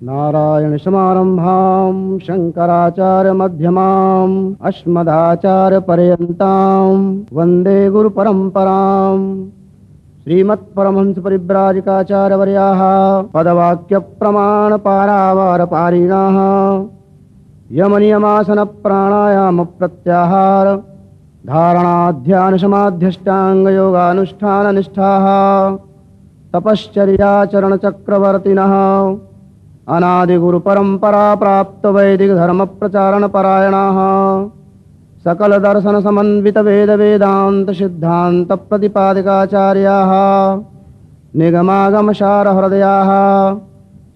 नारायणसमारम्भां शङ्कराचार्यमध्यमाम् अस्मदाचार्यपर्यन्तां वन्दे गुरुपरम्पराम्। श्रीमत्परमहंसपरिव्राजकाचार्यवर्याः पदवाक्यप्रमाणपारावारपारिणाः यमनियमासनप्राणायामप्रत्याहार धारणाध्यानसमाध्यष्टाङ्गयोगानुष्ठाननिष्ठाः तपश्चर्याचरणचक्रवर्तिनः अनादिगुरुपरम्परा प्राप्त वैदिकधर्मप्रचारणपरायणाः सकलदर्शनसमन्वितवेदवेदान्तसिद्धान्तप्रतिपादिकाचार्याः निगमागमसारहृदयाः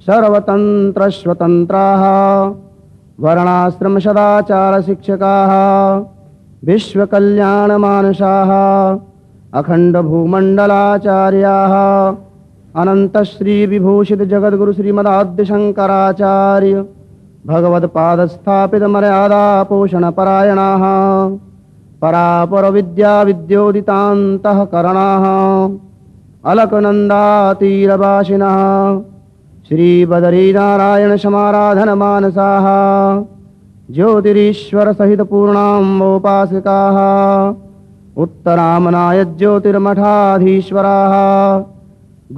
सर्वतन्त्रस्वतन्त्राः वर्णाश्रमसदाचारशिक्षकाः विश्वकल्याणमानसाः अखण्डभूमण्डलाचार्याः अनन्तश्रीविभूषित जगद्गुरु श्रीमदाद्यशङ्कराचार्य भगवत्पादस्थापितमर्यादा पोषणपरायणाः परापरविद्याविद्योदितान्तःकरणाः अलकनन्दातीरवासिनः श्रीबदरीनारायणसमाराधनमानसाः ज्योतिरीश्वरसहितपूर्णाम्बोपासकाः उत्तरामनायज्योतिर्मठाधीश्वराः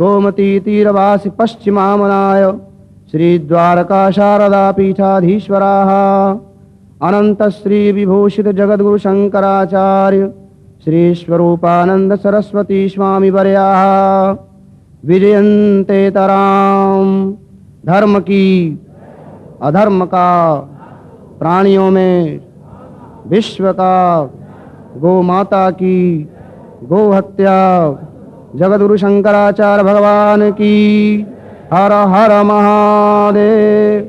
गोमतीतीरवासि पश्चिमामनाय श्रीद्वारकाशारदापीठाधीश्वराः अनन्तश्रीविभूषितजगद्गुरुशङ्कराचार्य श्रीस्वरूपानन्दसरस्वती स्वामिवर्याः विजयन्तेतरां धर्म की अधर्म का प्राणियों में विश्व का गौ माता की गौ हत्या जगद्गुरु शंकराचार्य भगवान की हर हर महादेव।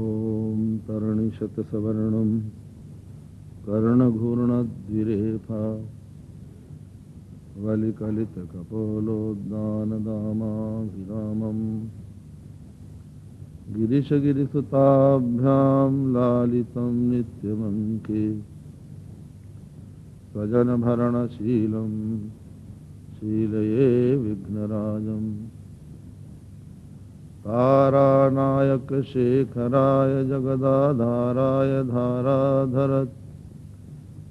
ओम तरणिशत सवर्णम कर्णघूर्णद्विरेफा वलिकलित कपोलोद्दान दामाभिरामम् गिरिशगिरिसुताभ्यां लालितं नित्यमङ्के स्वजनभरणशीलं शीलये विघ्नराजम् तारानायक शेखराय जगदाधाराय धाराधरत्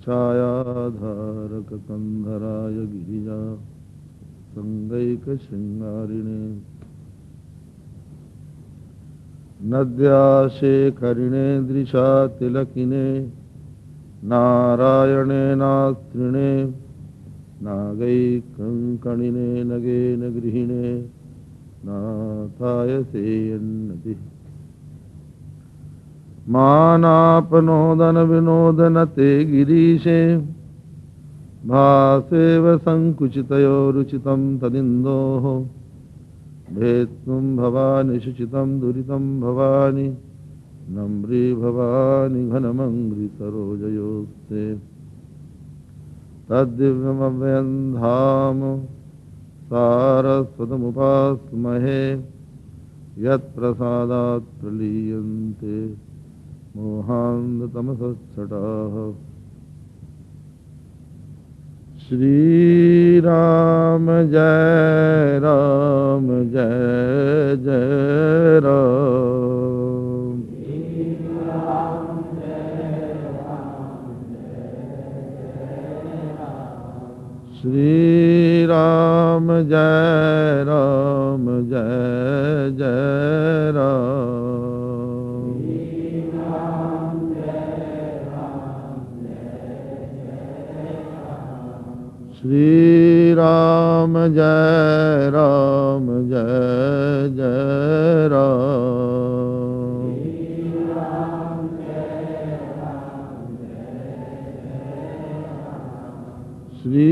छायाधारक कंधराय गिरिजा संगैक शृंगारिणे नद्या शेखरिणे दृशा तिलकिने नारायणे नास्त्रिणे नागै कंकणिने नगेन गृहिणे नाथाय सेयन्नति मानापनोदन विनोदन ते गिरीशे भासेव संकुचितयो रुचितं तदिन्दोः भेत्वं भवानि शुचितं दुरितं भवानि नम्री भवानि घनमङ्घ्रि सरोजयोस्ते तद्दिव्यमव्यं धाम सारस्वतमुपास्महे यत्प्रसादात् प्रलीयन्ते मोहान्धतमसच्छटाः। श्रीराम जय राम जय जय राम श्री राम जय राम जय जय राम श्री राम जय राम जय जय राम श्री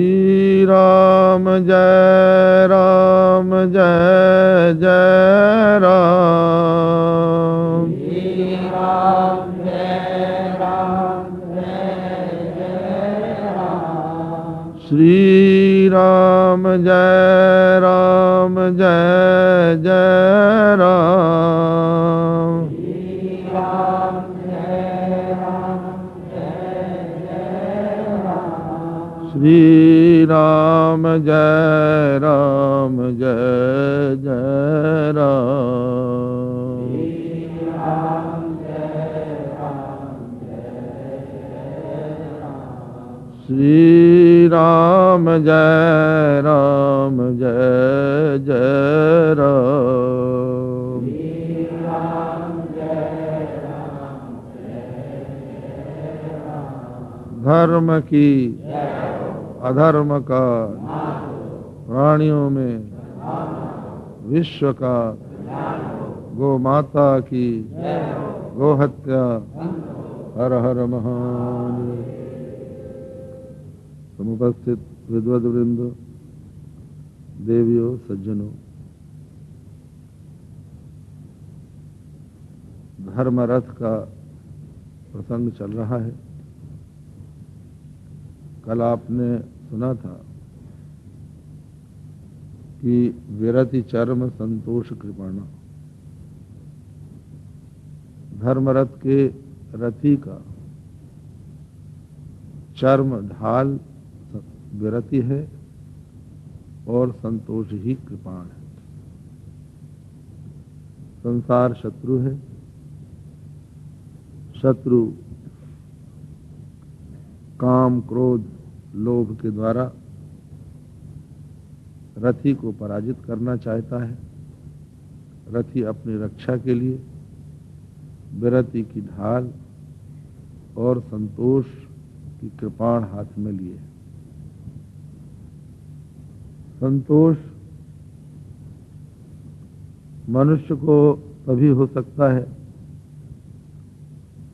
राम जय राम जय जय राम श्री राम जय राम जय जय राम श्री राम जय राम जय जय राम श्री राम जय राम जय जय राम। धर्म की अधर्म का प्राणियों में विश्व का गौ माता की गौ हत्या। हर हर महादेव। समुपस्थित विद्वद वृंद, देवियों, सज्जनों, धर्म रथ का प्रसंग चल रहा है। कल आपने सुना था कि विरति चर्म संतोष कृपाणा, धर्मरथ के रथी का चर्म ढाल विरति है और संतोष ही कृपाण है। संसार शत्रु है। शत्रु काम, क्रोध, लोभ के द्वारा रथी को पराजित करना चाहता है। रथी अपनी रक्षा के लिए विरति की ढाल और संतोष की कृपाण हाथ में लिए। संतोष मनुष्य को तभी हो सकता है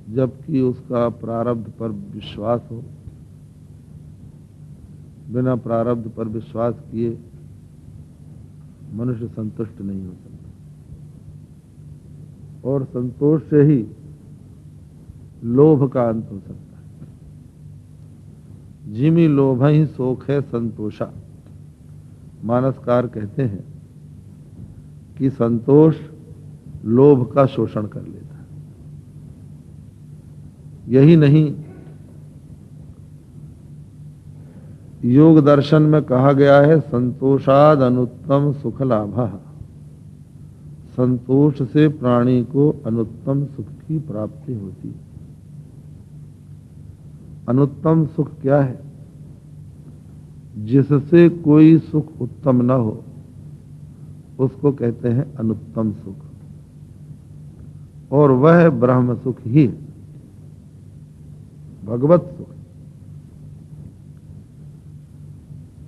जबकि उसका प्रारब्ध पर विश्वास हो। बिना प्रारब्ध पर विश्वास किए मनुष्य संतुष्ट नहीं हो सकता। और संतोष से ही लोभ का अंत हो सकता है। जिमि लोभ ही सोख है संतोषा। मानसकार कहते हैं कि संतोष लोभ का शोषण कर लेता है। यही नहीं, योग दर्शन में कहा गया है संतोषाद अनुत्तम सुख लाभः। संतोष से प्राणी को अनुत्तम सुख की प्राप्ति होती है। अनुत्तम सुख क्या है? जिससे कोई सुख उत्तम न हो उसको कहते हैं अनुत्तम सुख, और वह ब्रह्म सुख ही है, भगवत सुख।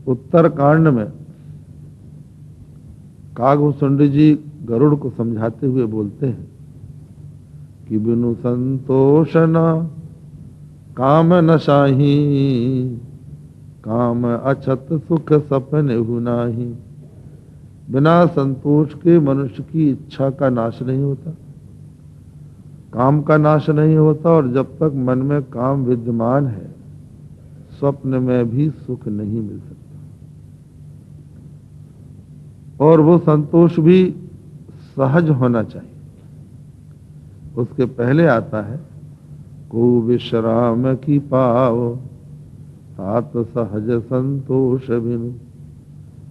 उत्तर कांड में कागभूषुंडी जी गरुड़ को समझाते हुए बोलते हैं कि बिनु संतोष न काम न शाही, काम अछत सुख सपने हुनाही। बिना संतोष के मनुष्य की इच्छा का नाश नहीं होता, काम का नाश नहीं होता, और जब तक मन में काम विद्यमान है स्वप्न में भी सुख नहीं मिल सकता। और वो संतोष भी सहज होना चाहिए। उसके पहले आता है को विश्राम की पाओ, तात सहज संतोष बिनु,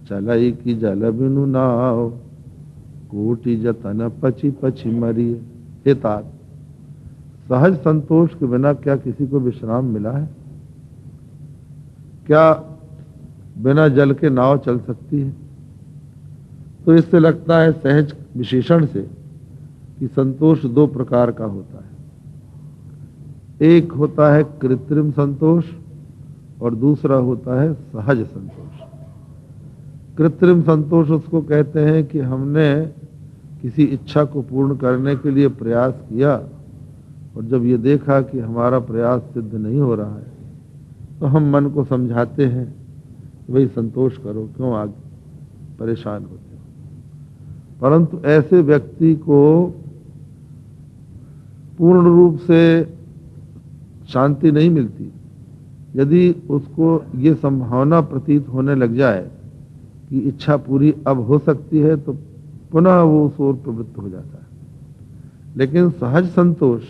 चलाई की जल बिनु नाव, कोटि जतन पची पची मरिए। हे तात, सहज संतोष के बिना क्या किसी को विश्राम मिला है? क्या बिना जल के नाव चल सकती है? तो इससे लगता है सहज विशेषण से कि संतोष दो प्रकार का होता है। एक होता है कृत्रिम संतोष और दूसरा होता है सहज संतोष। कृत्रिम संतोष उसको कहते हैं कि हमने किसी इच्छा को पूर्ण करने के लिए प्रयास किया और जब ये देखा कि हमारा प्रयास सिद्ध नहीं हो रहा है तो हम मन को समझाते हैं कि भाई संतोष करो, क्यों आगे परेशान होते हो। परंतु ऐसे व्यक्ति को पूर्ण रूप से शांति नहीं मिलती यदि उसको ये संभावना प्रतीत होने लग जाए कि इच्छा पूरी अब हो सकती है, तो पुनः वो उस ओर प्रवृत्त हो जाता है। लेकिन सहज संतोष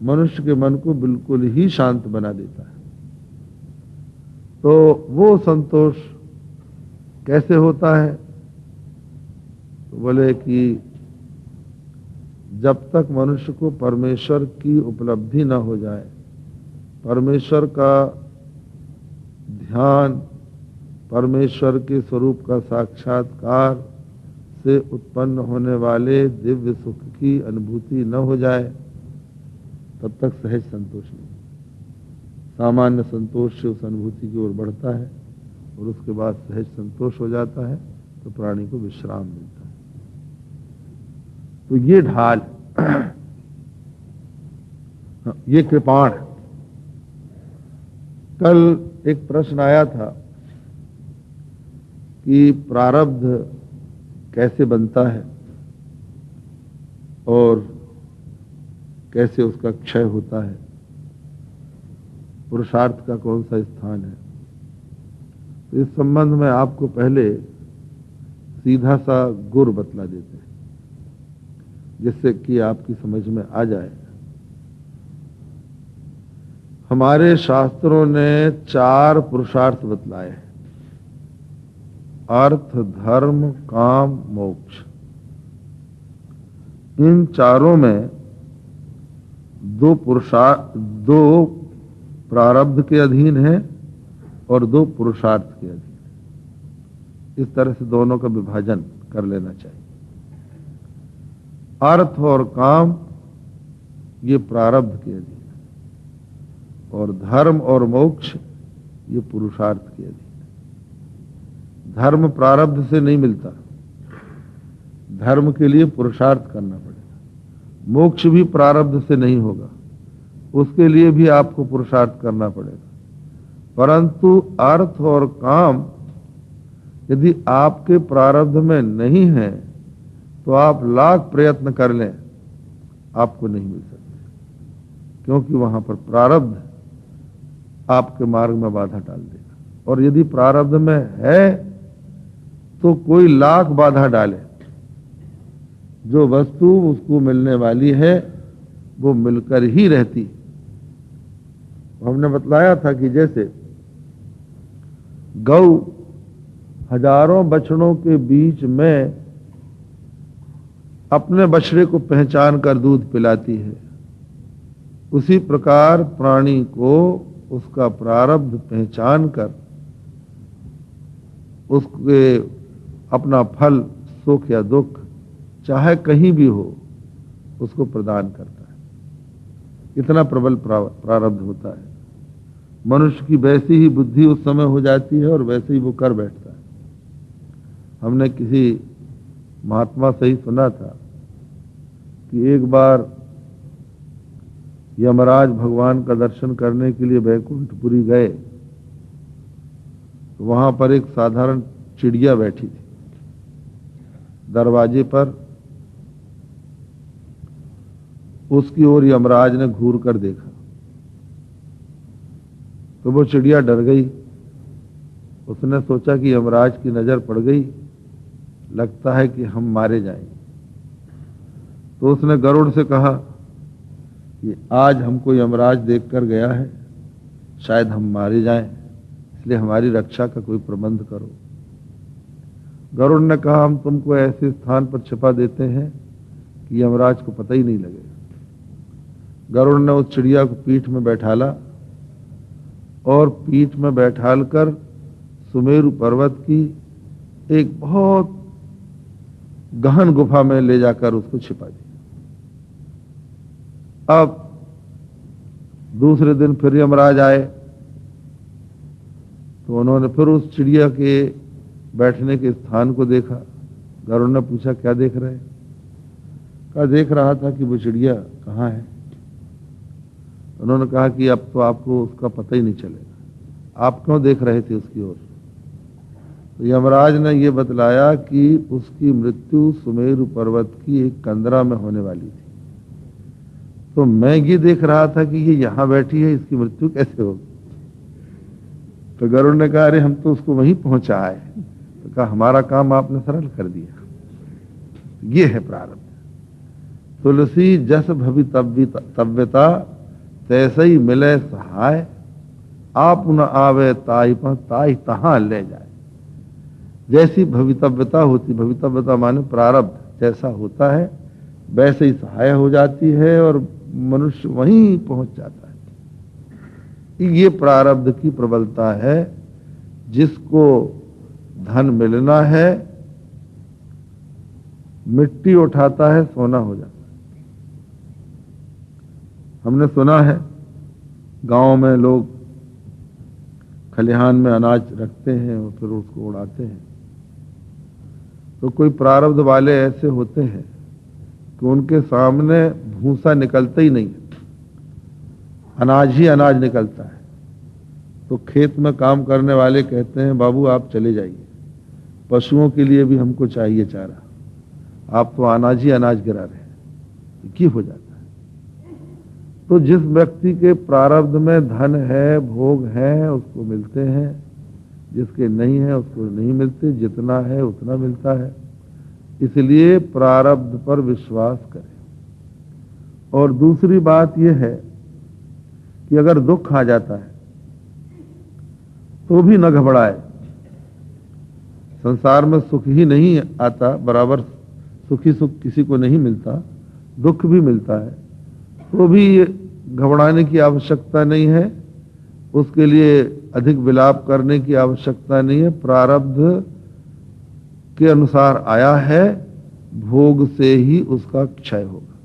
मनुष्य के मन को बिल्कुल ही शांत बना देता है। तो वो संतोष कैसे होता है? तो बोले कि जब तक मनुष्य को परमेश्वर की उपलब्धि न हो जाए, परमेश्वर का ध्यान परमेश्वर के स्वरूप का साक्षात्कार से उत्पन्न होने वाले दिव्य सुख की अनुभूति न हो जाए तब तक सहज संतोष नहीं। सामान्य संतोष से उस अनुभूति की ओर बढ़ता है और उसके बाद सहज संतोष हो जाता है तो प्राणी को विश्राम मिलता है। तो ये ढाल, ये कृपाण। कल एक प्रश्न आया था कि प्रारब्ध कैसे बनता है और कैसे उसका क्षय होता है, पुरुषार्थ का कौन सा स्थान है। तो इस संबंध में आपको पहले सीधा सा गुर बतला देते हैं जिससे कि आपकी समझ में आ जाए। हमारे शास्त्रों ने 4 पुरुषार्थ बतलाए हैं, अर्थ, धर्म, काम, मोक्ष। इन चारों में 2 प्रारब्ध के अधीन है और 2 पुरुषार्थ के अधीन है। इस तरह से दोनों का विभाजन कर लेना चाहिए। अर्थ और काम ये प्रारब्ध के अधीन है और धर्म और मोक्ष ये पुरुषार्थ के अधीन है। धर्म प्रारब्ध से नहीं मिलता, धर्म के लिए पुरुषार्थ करना पड़ेगा। मोक्ष भी प्रारब्ध से नहीं होगा, उसके लिए भी आपको पुरुषार्थ करना पड़ेगा। परंतु अर्थ और काम यदि आपके प्रारब्ध में नहीं है तो आप लाख प्रयत्न कर लें, आपको नहीं मिल सकते, क्योंकि वहां पर प्रारब्ध आपके मार्ग में बाधा डाल देगा। और यदि प्रारब्ध में है तो कोई लाख बाधा डाले, जो वस्तु उसको मिलने वाली है वो मिलकर ही रहती। हमने बतलाया था कि जैसे गौ हजारों बछड़ों के बीच में अपने बछड़े को पहचान कर दूध पिलाती है, उसी प्रकार प्राणी को उसका प्रारब्ध पहचान कर उसके अपना फल, सुख या दुख चाहे कहीं भी हो, उसको प्रदान करता है। इतना प्रबल प्रारब्ध होता है। मनुष्य की वैसी ही बुद्धि उस समय हो जाती है और वैसे ही वो कर बैठता है। हमने किसी महात्मा से ही सुना था कि एक बार यमराज भगवान का दर्शन करने के लिए बैकुंठपुरी गए तो वहां पर एक साधारण चिड़िया बैठी थी दरवाजे पर। उसकी ओर यमराज ने घूर कर देखा तो वो चिड़िया डर गई। उसने सोचा कि यमराज की नजर पड़ गई, लगता है कि हम मारे जाएंगे। तो उसने गरुड़ से कहा कि आज हमको यमराज देखकर गया है, शायद हम मारे जाएं, इसलिए हमारी रक्षा का कोई प्रबंध करो। गरुड़ ने कहा हम तुमको ऐसे स्थान पर छिपा देते हैं कि यमराज को पता ही नहीं लगेगा। गरुड़ ने उस चिड़िया को पीठ में बैठाला और पीठ में बैठालकर सुमेरु पर्वत की एक बहुत गहन गुफा में ले जाकर उसको छिपा दिया। अब दूसरे दिन फिर यमराज आए तो उन्होंने फिर उस चिड़िया के बैठने के स्थान को देखा। गरुड़ ने पूछा क्या देख रहे हैं? कहा देख रहा था कि वो चिड़िया कहाँ है। उन्होंने कहा कि अब तो आपको उसका पता ही नहीं चलेगा, आप क्यों देख रहे थे उसकी ओर? तो यमराज ने यह बतलाया कि उसकी मृत्यु सुमेरु पर्वत की एक कंदरा में होने वाली थी, तो मैं ये देख रहा था कि ये यहां बैठी है, इसकी मृत्यु कैसे होगी। तो गरुड़ ने कहा अरे हम तो उसको वहीं पहुंचाए। तो कहा हमारा काम आपने सरल कर दिया। ये है प्रारब्ध। तुलसी जस भवितव्यता तैसे ही मिले सहाय, आप न आवे ताई पर ताई तहां ले जाए। जैसी भवितव्यता होती, भवितव्यता माने प्रारब्ध जैसा होता है वैसे ही सहाय हो जाती है और मनुष्य वहीं पहुंच जाता है। ये प्रारब्ध की प्रबलता है जिसको धन मिलना है, मिट्टी उठाता है सोना हो जाता है। हमने सुना है गांव में लोग खलिहान में अनाज रखते हैं और फिर उसको उड़ाते हैं। तो कोई प्रारब्ध वाले ऐसे होते हैं कि उनके सामने भूसा निकलता ही नहीं है, अनाज ही अनाज निकलता है। तो खेत में काम करने वाले कहते हैं बाबू आप चले जाइए, पशुओं के लिए भी हमको चाहिए चारा, आप तो अनाज ही अनाज गिरा रहे हैं। ये हो जाता है। तो जिस व्यक्ति के प्रारब्ध में धन है, भोग है, उसको मिलते हैं, जिसके नहीं है उसको नहीं मिलते, जितना है उतना मिलता है। इसलिए प्रारब्ध पर विश्वास करें। और दूसरी बात यह है कि अगर दुख आ जाता है तो भी न घबराए। संसार में सुख ही नहीं आता, बराबर सुखी सुख किसी को नहीं मिलता, दुख भी मिलता है, तो भी घबराने की आवश्यकता नहीं है, उसके लिए अधिक विलाप करने की आवश्यकता नहीं है। प्रारब्ध के अनुसार आया है, भोग से ही उसका क्षय होगा।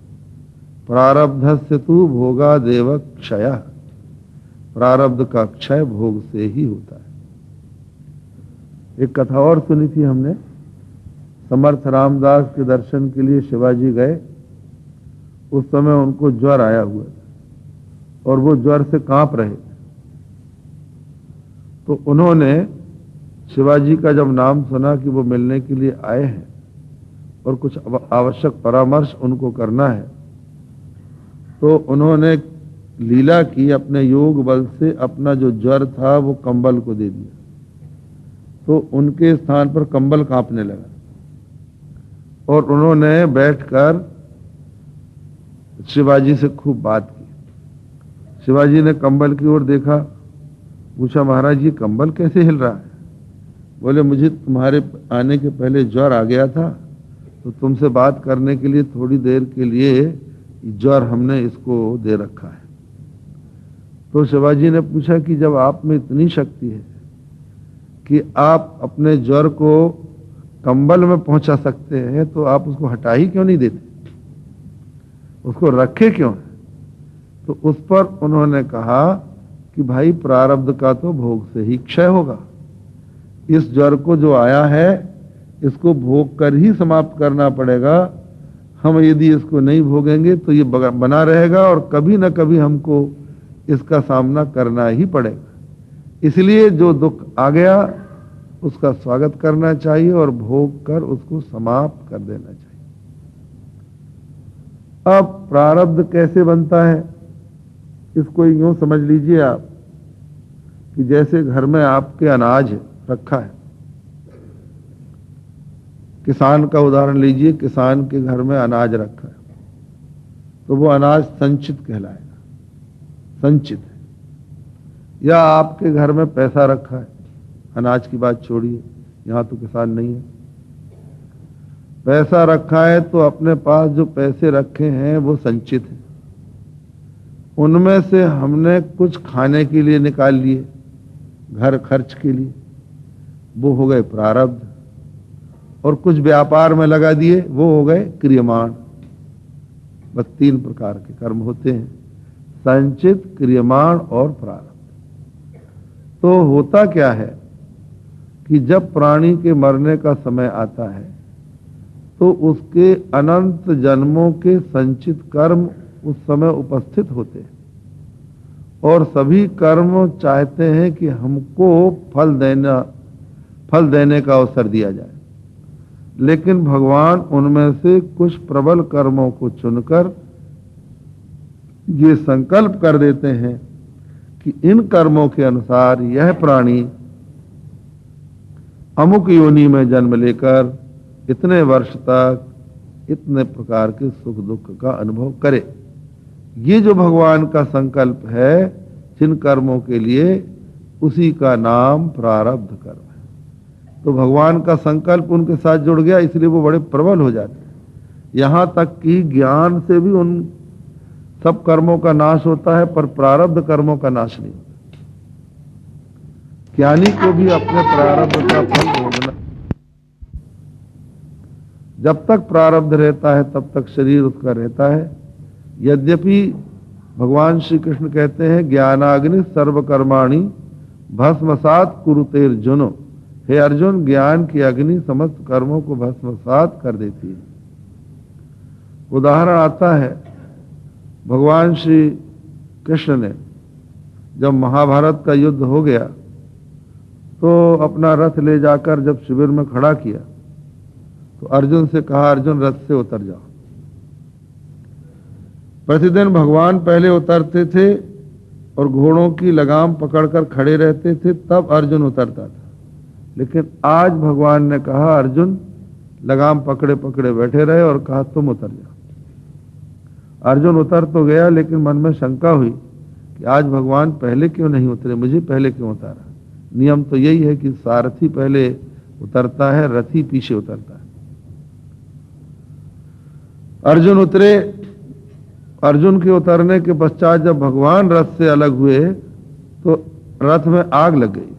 प्रारब्धस्य तु भोगा देव क्षय, प्रारब्ध का क्षय भोग से ही होता है। एक कथा और सुनी थी हमने, समर्थ रामदास के दर्शन के लिए शिवाजी गए। उस समय उनको ज्वर आया हुआ था और वो ज्वर से कांप रहे। तो उन्होंने शिवाजी का जब नाम सुना कि वो मिलने के लिए आए हैं और कुछ आवश्यक परामर्श उनको करना है, तो उन्होंने लीला की, अपने योग बल से अपना जो ज्वर था वो कंबल को दे दिया। तो उनके स्थान पर कंबल कांपने लगा और उन्होंने बैठकर शिवाजी से खूब बात की। शिवाजी ने कंबल की ओर देखा, पूछा महाराज ये कंबल कैसे हिल रहा है? बोले मुझे तुम्हारे आने के पहले ज्वर आ गया था, तो तुमसे बात करने के लिए थोड़ी देर के लिए ज्वर हमने इसको दे रखा है। तो शिवाजी ने पूछा कि जब आप में इतनी शक्ति है कि आप अपने ज्वर को कंबल में पहुंचा सकते हैं, तो आप उसको हटा ही क्यों नहीं देते, उसको रखे क्यों है? तो उस पर उन्होंने कहा कि भाई प्रारब्ध का तो भोग से ही क्षय होगा। इस ज्वर को जो आया है इसको भोग कर ही समाप्त करना पड़ेगा। हम यदि इसको नहीं भोगेंगे तो ये बना रहेगा और कभी न कभी हमको इसका सामना करना ही पड़ेगा। इसलिए जो दुख आ गया उसका स्वागत करना चाहिए और भोग कर उसको समाप्त कर देना चाहिए। अब प्रारब्ध कैसे बनता है इसको यूं समझ लीजिए आप कि जैसे घर में आपके अनाज रखा है, किसान का उदाहरण लीजिए, किसान के घर में अनाज रखा है, तो वो अनाज संचित कहलाएगा, संचित है। या आपके घर में पैसा रखा है, अनाज की बात छोड़िए, यहां तो किसान नहीं है, पैसा रखा है तो अपने पास जो पैसे रखे हैं वो संचित है। उनमें से हमने कुछ खाने के लिए निकाल लिए, घर खर्च के लिए, वो हो गए प्रारब्ध, और कुछ व्यापार में लगा दिए, वो हो गए क्रियमाण। बस 3 प्रकार के कर्म होते हैं, संचित, क्रियमाण और प्रारब्ध। तो होता क्या है कि जब प्राणी के मरने का समय आता है तो उसके अनंत जन्मों के संचित कर्म उस समय उपस्थित होते हैं और सभी कर्म चाहते हैं कि हमको फल देने का अवसर दिया जाए। लेकिन भगवान उनमें से कुछ प्रबल कर्मों को चुनकर ये संकल्प कर देते हैं कि इन कर्मों के अनुसार यह प्राणी अमुक योनि में जन्म लेकर इतने वर्ष तक इतने प्रकार के सुख दुख का अनुभव करे। ये जो भगवान का संकल्प है जिन कर्मों के लिए, उसी का नाम प्रारब्ध कर्म है। तो भगवान का संकल्प उनके साथ जुड़ गया, इसलिए वो बड़े प्रबल हो जाते हैं। यहां तक कि ज्ञान से भी उन सब कर्मों का नाश होता है, पर प्रारब्ध कर्मों का नाश नहीं होता। ज्ञानी को भी अपने प्रारब्ध का फल भोगना। जब तक प्रारब्ध रहता है तब तक शरीर उसका रहता है। यद्यपि भगवान श्री कृष्ण कहते हैं ज्ञानाग्नि सर्वकर्माणि भस्मसात कुरुते अर्जुनो, हे अर्जुन ज्ञान की अग्नि समस्त कर्मों को भस्मसात कर देती है। उदाहरण आता है, भगवान श्री कृष्ण ने जब महाभारत का युद्ध हो गया तो अपना रथ ले जाकर जब शिविर में खड़ा किया तो अर्जुन से कहा, अर्जुन रथ से उतर जाओ। प्रतिदिन भगवान पहले उतरते थे और घोड़ों की लगाम पकड़कर खड़े रहते थे, तब अर्जुन उतरता था। लेकिन आज भगवान ने कहा अर्जुन लगाम पकड़े पकड़े बैठे रहे और कहा तुम उतर जाओ। अर्जुन उतर तो गया, लेकिन मन में शंका हुई कि आज भगवान पहले क्यों नहीं उतरे, मुझे पहले क्यों उतारा। नियम तो यही है कि सारथी पहले उतरता है, रथी पीछे उतरता है। अर्जुन उतरे। अर्जुन के उतरने के पश्चात जब भगवान रथ से अलग हुए तो रथ में आग लग गई।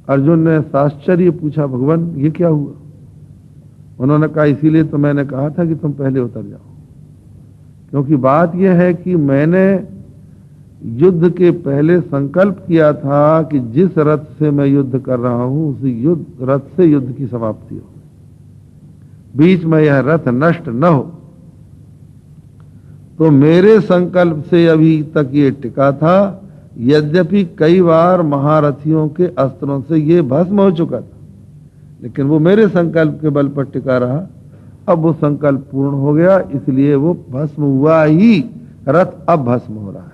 अर्जुन ने आश्चर्य पूछा, भगवान ये क्या हुआ? उन्होंने कहा इसीलिए तो मैंने कहा था कि तुम पहले उतर जाओ, क्योंकि बात यह है कि मैंने युद्ध के पहले संकल्प किया था कि जिस रथ से मैं युद्ध कर रहा हूं उसी रथ से युद्ध की समाप्ति हो, बीच में यह रथ नष्ट न हो। तो मेरे संकल्प से अभी तक ये टिका था, यद्यपि कई बार महारथियों के अस्त्रों से ये भस्म हो चुका था, लेकिन वो मेरे संकल्प के बल पर टिका रहा। अब वो संकल्प पूर्ण हो गया, इसलिए वो भस्म हुआ ही, रथ अब भस्म हो रहा है।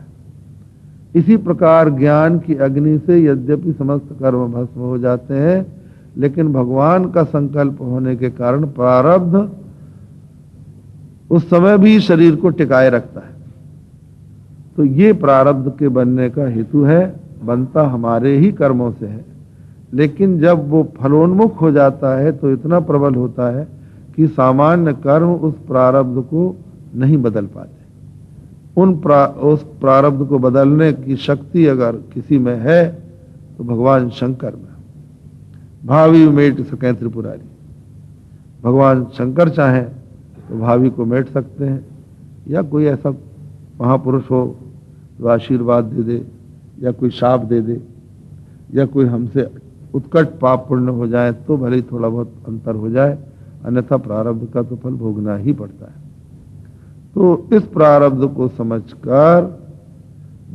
इसी प्रकार ज्ञान की अग्नि से यद्यपि समस्त कर्म भस्म हो जाते हैं, लेकिन भगवान का संकल्प होने के कारण प्रारब्ध उस समय भी शरीर को टिकाए रखता है। तो ये प्रारब्ध के बनने का हेतु है, बनता हमारे ही कर्मों से है। लेकिन जब वो फलोन्मुख हो जाता है तो इतना प्रबल होता है कि सामान्य कर्म उस प्रारब्ध को नहीं बदल पाते। उस प्रारब्ध को बदलने की शक्ति अगर किसी में है तो भगवान शंकर में। भावी मेट सकें त्रिपुरारी। भगवान शंकर चाहें तो भावी को मेट सकते हैं, या कोई ऐसा महापुरुष हो जो आशीर्वाद दे दे, या कोई शाप दे दे, या कोई हमसे उत्कट पाप पुण्य हो जाए तो भले ही थोड़ा बहुत अंतर हो जाए, अन्यथा प्रारब्ध का तो फल भोगना ही पड़ता है। तो इस प्रारब्ध को समझकर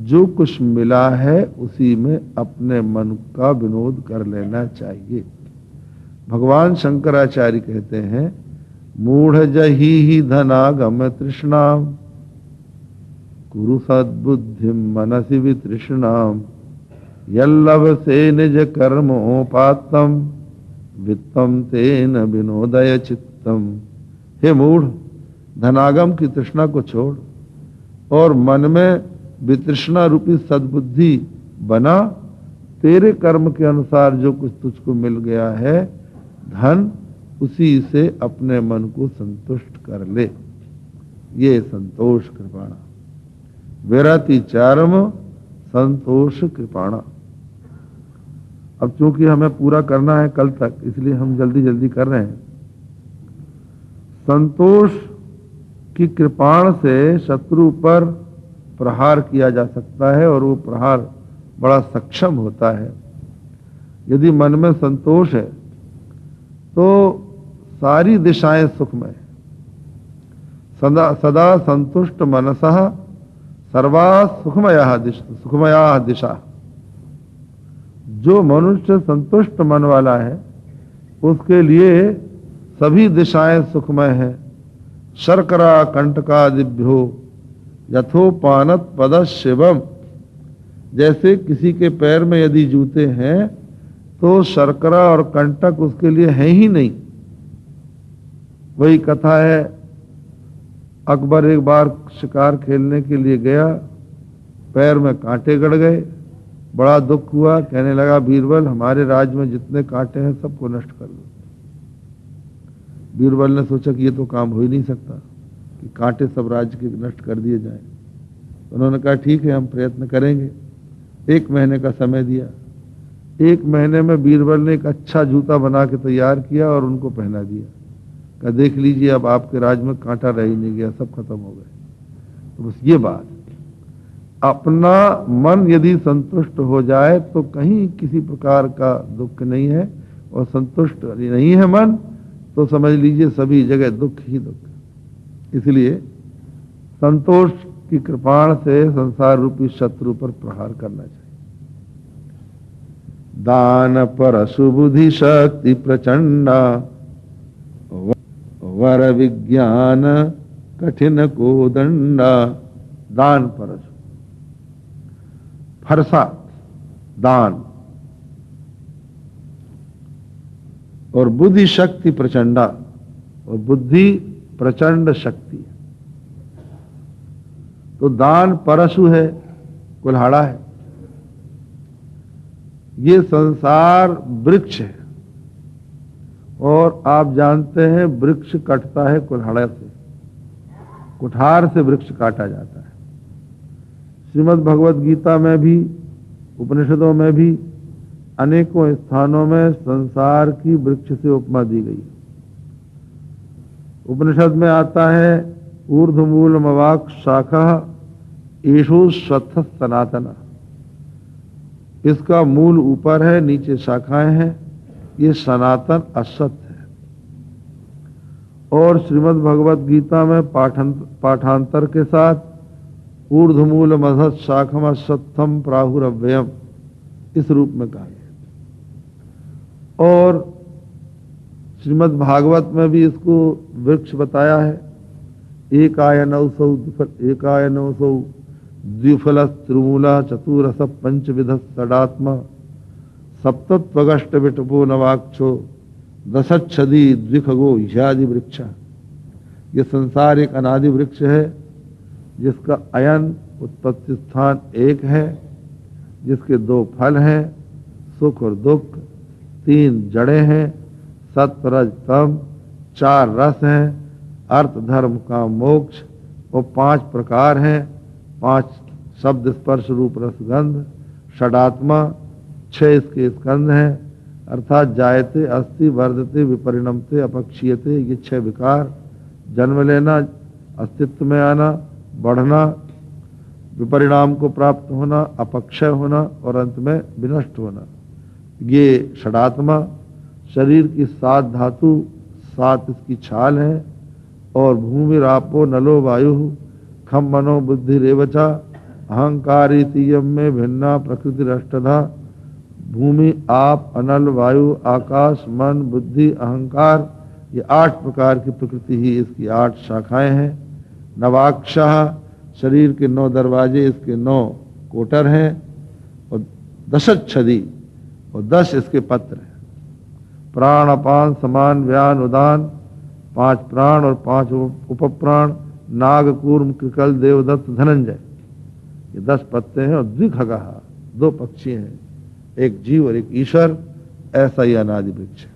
जो कुछ मिला है उसी में अपने मन का विनोद कर लेना चाहिए। भगवान शंकराचार्य कहते हैं, मूढ़ जही ही धनागम तृष्णाम कुरु सद्बुद्धि मनसि वितृष्णाम यल्लभ से निज कर्मोपात्तम वित्तम तेन विनोदय चित्तम। हे मूढ़, धनागम की तृष्णा को छोड़ और मन में वितृष्णा रूपी सद्बुद्धि बना। तेरे कर्म के अनुसार जो कुछ तुझको मिल गया है धन, उसी से अपने मन को संतुष्ट कर ले। ये संतोष कृपाणा। विरति चारम संतोष कृपाणा। अब चूंकि हमें पूरा करना है कल तक, इसलिए हम जल्दी जल्दी कर रहे हैं। संतोष की कृपाण से शत्रु पर प्रहार किया जा सकता है और वो प्रहार बड़ा सक्षम होता है। यदि मन में संतोष है तो सारी दिशाएं सुखमय। सदा संतुष्ट मनसः सर्वा सुखमया दिशा। जो मनुष्य संतुष्ट मन वाला है उसके लिए सभी दिशाएं सुखमय हैं। शर्करा कंटकादिभ्यो यथोपानत पद शिवम। जैसे किसी के पैर में यदि जूते हैं तो शर्करा और कंटक उसके लिए है ही नहीं। वही कथा है, अकबर एक बार शिकार खेलने के लिए गया, पैर में कांटे गड़ गए, बड़ा दुख हुआ। कहने लगा, बीरबल हमारे राज्य में जितने कांटे हैं सबको नष्ट कर दो। बीरबल ने सोचा कि ये तो काम हो ही नहीं सकता कि कांटे सब राज्य के नष्ट कर दिए जाएं। उन्होंने कहा ठीक है, हम प्रयत्न करेंगे। 1 महीने का समय दिया। एक महीने में बीरबल ने एक अच्छा जूता बना के तैयार किया और उनको पहना दिया। कहा देख लीजिए अब आपके राज में कांटा रह ही नहीं गया, सब खत्म हो गए। तो बस ये बात, अपना मन यदि संतुष्ट हो जाए तो कहीं किसी प्रकार का दुख नहीं है, और संतुष्ट नहीं है मन तो समझ लीजिए सभी जगह दुख ही दुख। इसलिए संतोष की कृपाण से संसार रूपी शत्रु पर प्रहार करना चाहिए। दान पर सुबुद्धि शक्ति प्रचंडा, वर विज्ञान कठिन को दंडा। दान पर फरसा दान, और बुद्धि शक्ति प्रचंडा, और बुद्धि प्रचंड शक्ति है। तो दान परशु है, कुल्हाड़ा है। ये संसार वृक्ष है, और आप जानते हैं वृक्ष कटता है कुल्हाड़ा से, कुठार से वृक्ष काटा जाता है। श्रीमद् भगवद गीता में भी, उपनिषदों में भी अनेकों स्थानों में संसार की वृक्ष से उपमा दी गई। उपनिषद में आता है ऊर्ध्वमूल मवाक् शाखा एषु स्वत्थ सनातना। इसका मूल ऊपर है, नीचे शाखाएं हैं, ये सनातन अश्वत्थ है। और श्रीमद् भगवद गीता में पाठांतर के साथ ऊर्ध्वमूल मधत शाखम अश्वत्थम प्राहुरव्ययम इस रूप में कहा गया। और श्रीमद् भागवत में भी इसको वृक्ष बताया है। एकायनौसौ द्विफल त्रिमूला चतुरस पंचविध षडात्मा सप्तत्वगष्ट विटपो नवाक्षो दशच्छदी द्विखगो ह्यादि वृक्ष। ये संसार एक अनादि वृक्ष है जिसका अयन उत्पत्ति स्थान एक है, जिसके दो फल हैं, सुख और दुख, 3 जड़ें हैं, सत्व रज तम, 4 रस हैं, अर्थ धर्म काम मोक्ष, और 5 प्रकार हैं, 5 शब्द स्पर्श रूप रसगंध, षडात्मा, 6 इसके स्कंध हैं, अर्थात जायते अस्ति वर्धते विपरिणमते अपक्षीयते। ये 6 विकार, जन्म लेना, अस्तित्व में आना, बढ़ना, विपरिणाम को प्राप्त होना, अपक्षय होना, और अंत में विनष्ट होना। ये षडात्मा। शरीर की 7 धातु, 7 इसकी छाल है, और भूमि रापो नलो वायु खम मनो बुद्धि रेवचा अहंकार तीयम में भिन्ना प्रकृति अष्टधा। भूमि, आप, अनल, वायु, आकाश, मन, बुद्धि, अहंकार, ये 8 प्रकार की प्रकृति ही इसकी 8 शाखाएं हैं। नवाक्षः, शरीर के 9 दरवाजे, इसके 9 कोटर हैं, और दशच्छदी, और 10 इसके पत्र हैं। प्राण अपान समान व्यान उदान, 5 प्राण और 5 उपप्राण, नाग कूर्म कृकल देवदत्त धनंजय, ये 10 पत्ते हैं। और द्विखगः, 2 पक्षी हैं, एक जीव और एक ईश्वर। ऐसा ही अनादि वृक्ष है।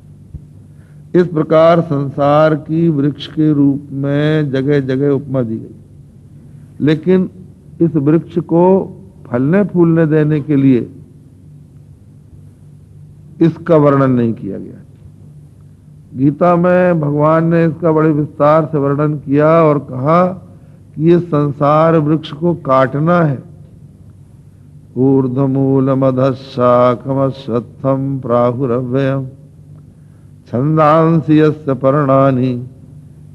इस प्रकार संसार की वृक्ष के रूप में जगह जगह उपमा दी गई, लेकिन इस वृक्ष को फलने फूलने देने के लिए इसका वर्णन नहीं किया गया। गीता में भगवान ने इसका बड़े विस्तार से वर्णन किया और कहा कि ये संसार वृक्ष को काटना है। ऊर्ध्वमूल मधशाखमश्वत्थम प्राहुरव्ययम छंदांसि यस्य पर्णानि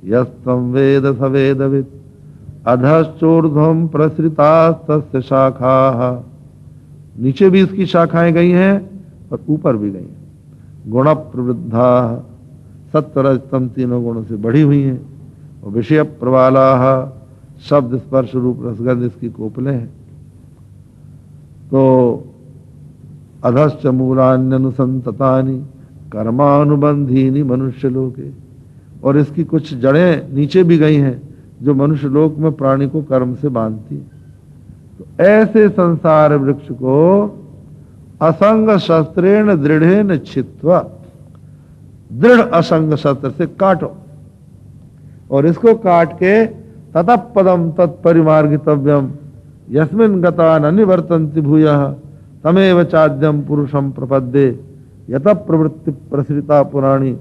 यस्तम वेद स वेदवित् अधश्चोर्ध्वम प्रसृतास्तस्य शाखाः। नीचे भी इसकी शाखाएं गई हैं और ऊपर भी गई हैं। गुण प्रवृद्धा, सत्वरजतम, तीनों गुणों से बढ़ी हुई हैं। और विषय प्रवाला, शब्द स्पर्श रूप रसगंध इसकी कोपलें हैं। तो अधश्च मूलान्यनुसंततानि कर्मानुबंधीनि मनुष्य लोके। और इसकी कुछ जड़ें नीचे भी गई हैं जो मनुष्य लोक में प्राणी को कर्म से बांधती हैं। तो ऐसे संसार वृक्ष को असंग शस्त्रेण दृढ़ेन छित्वा, दृढ़ असंग शस्त्र से काटो, और इसको काट के ततः पदम तत्परिमार्गितव्यम यस्मिन् गता न निवर्तन्ति भूयः तमेव चाद्यम पुरुषम प्रपद्ये यत प्रवृत्ति प्रसृता पुराणी।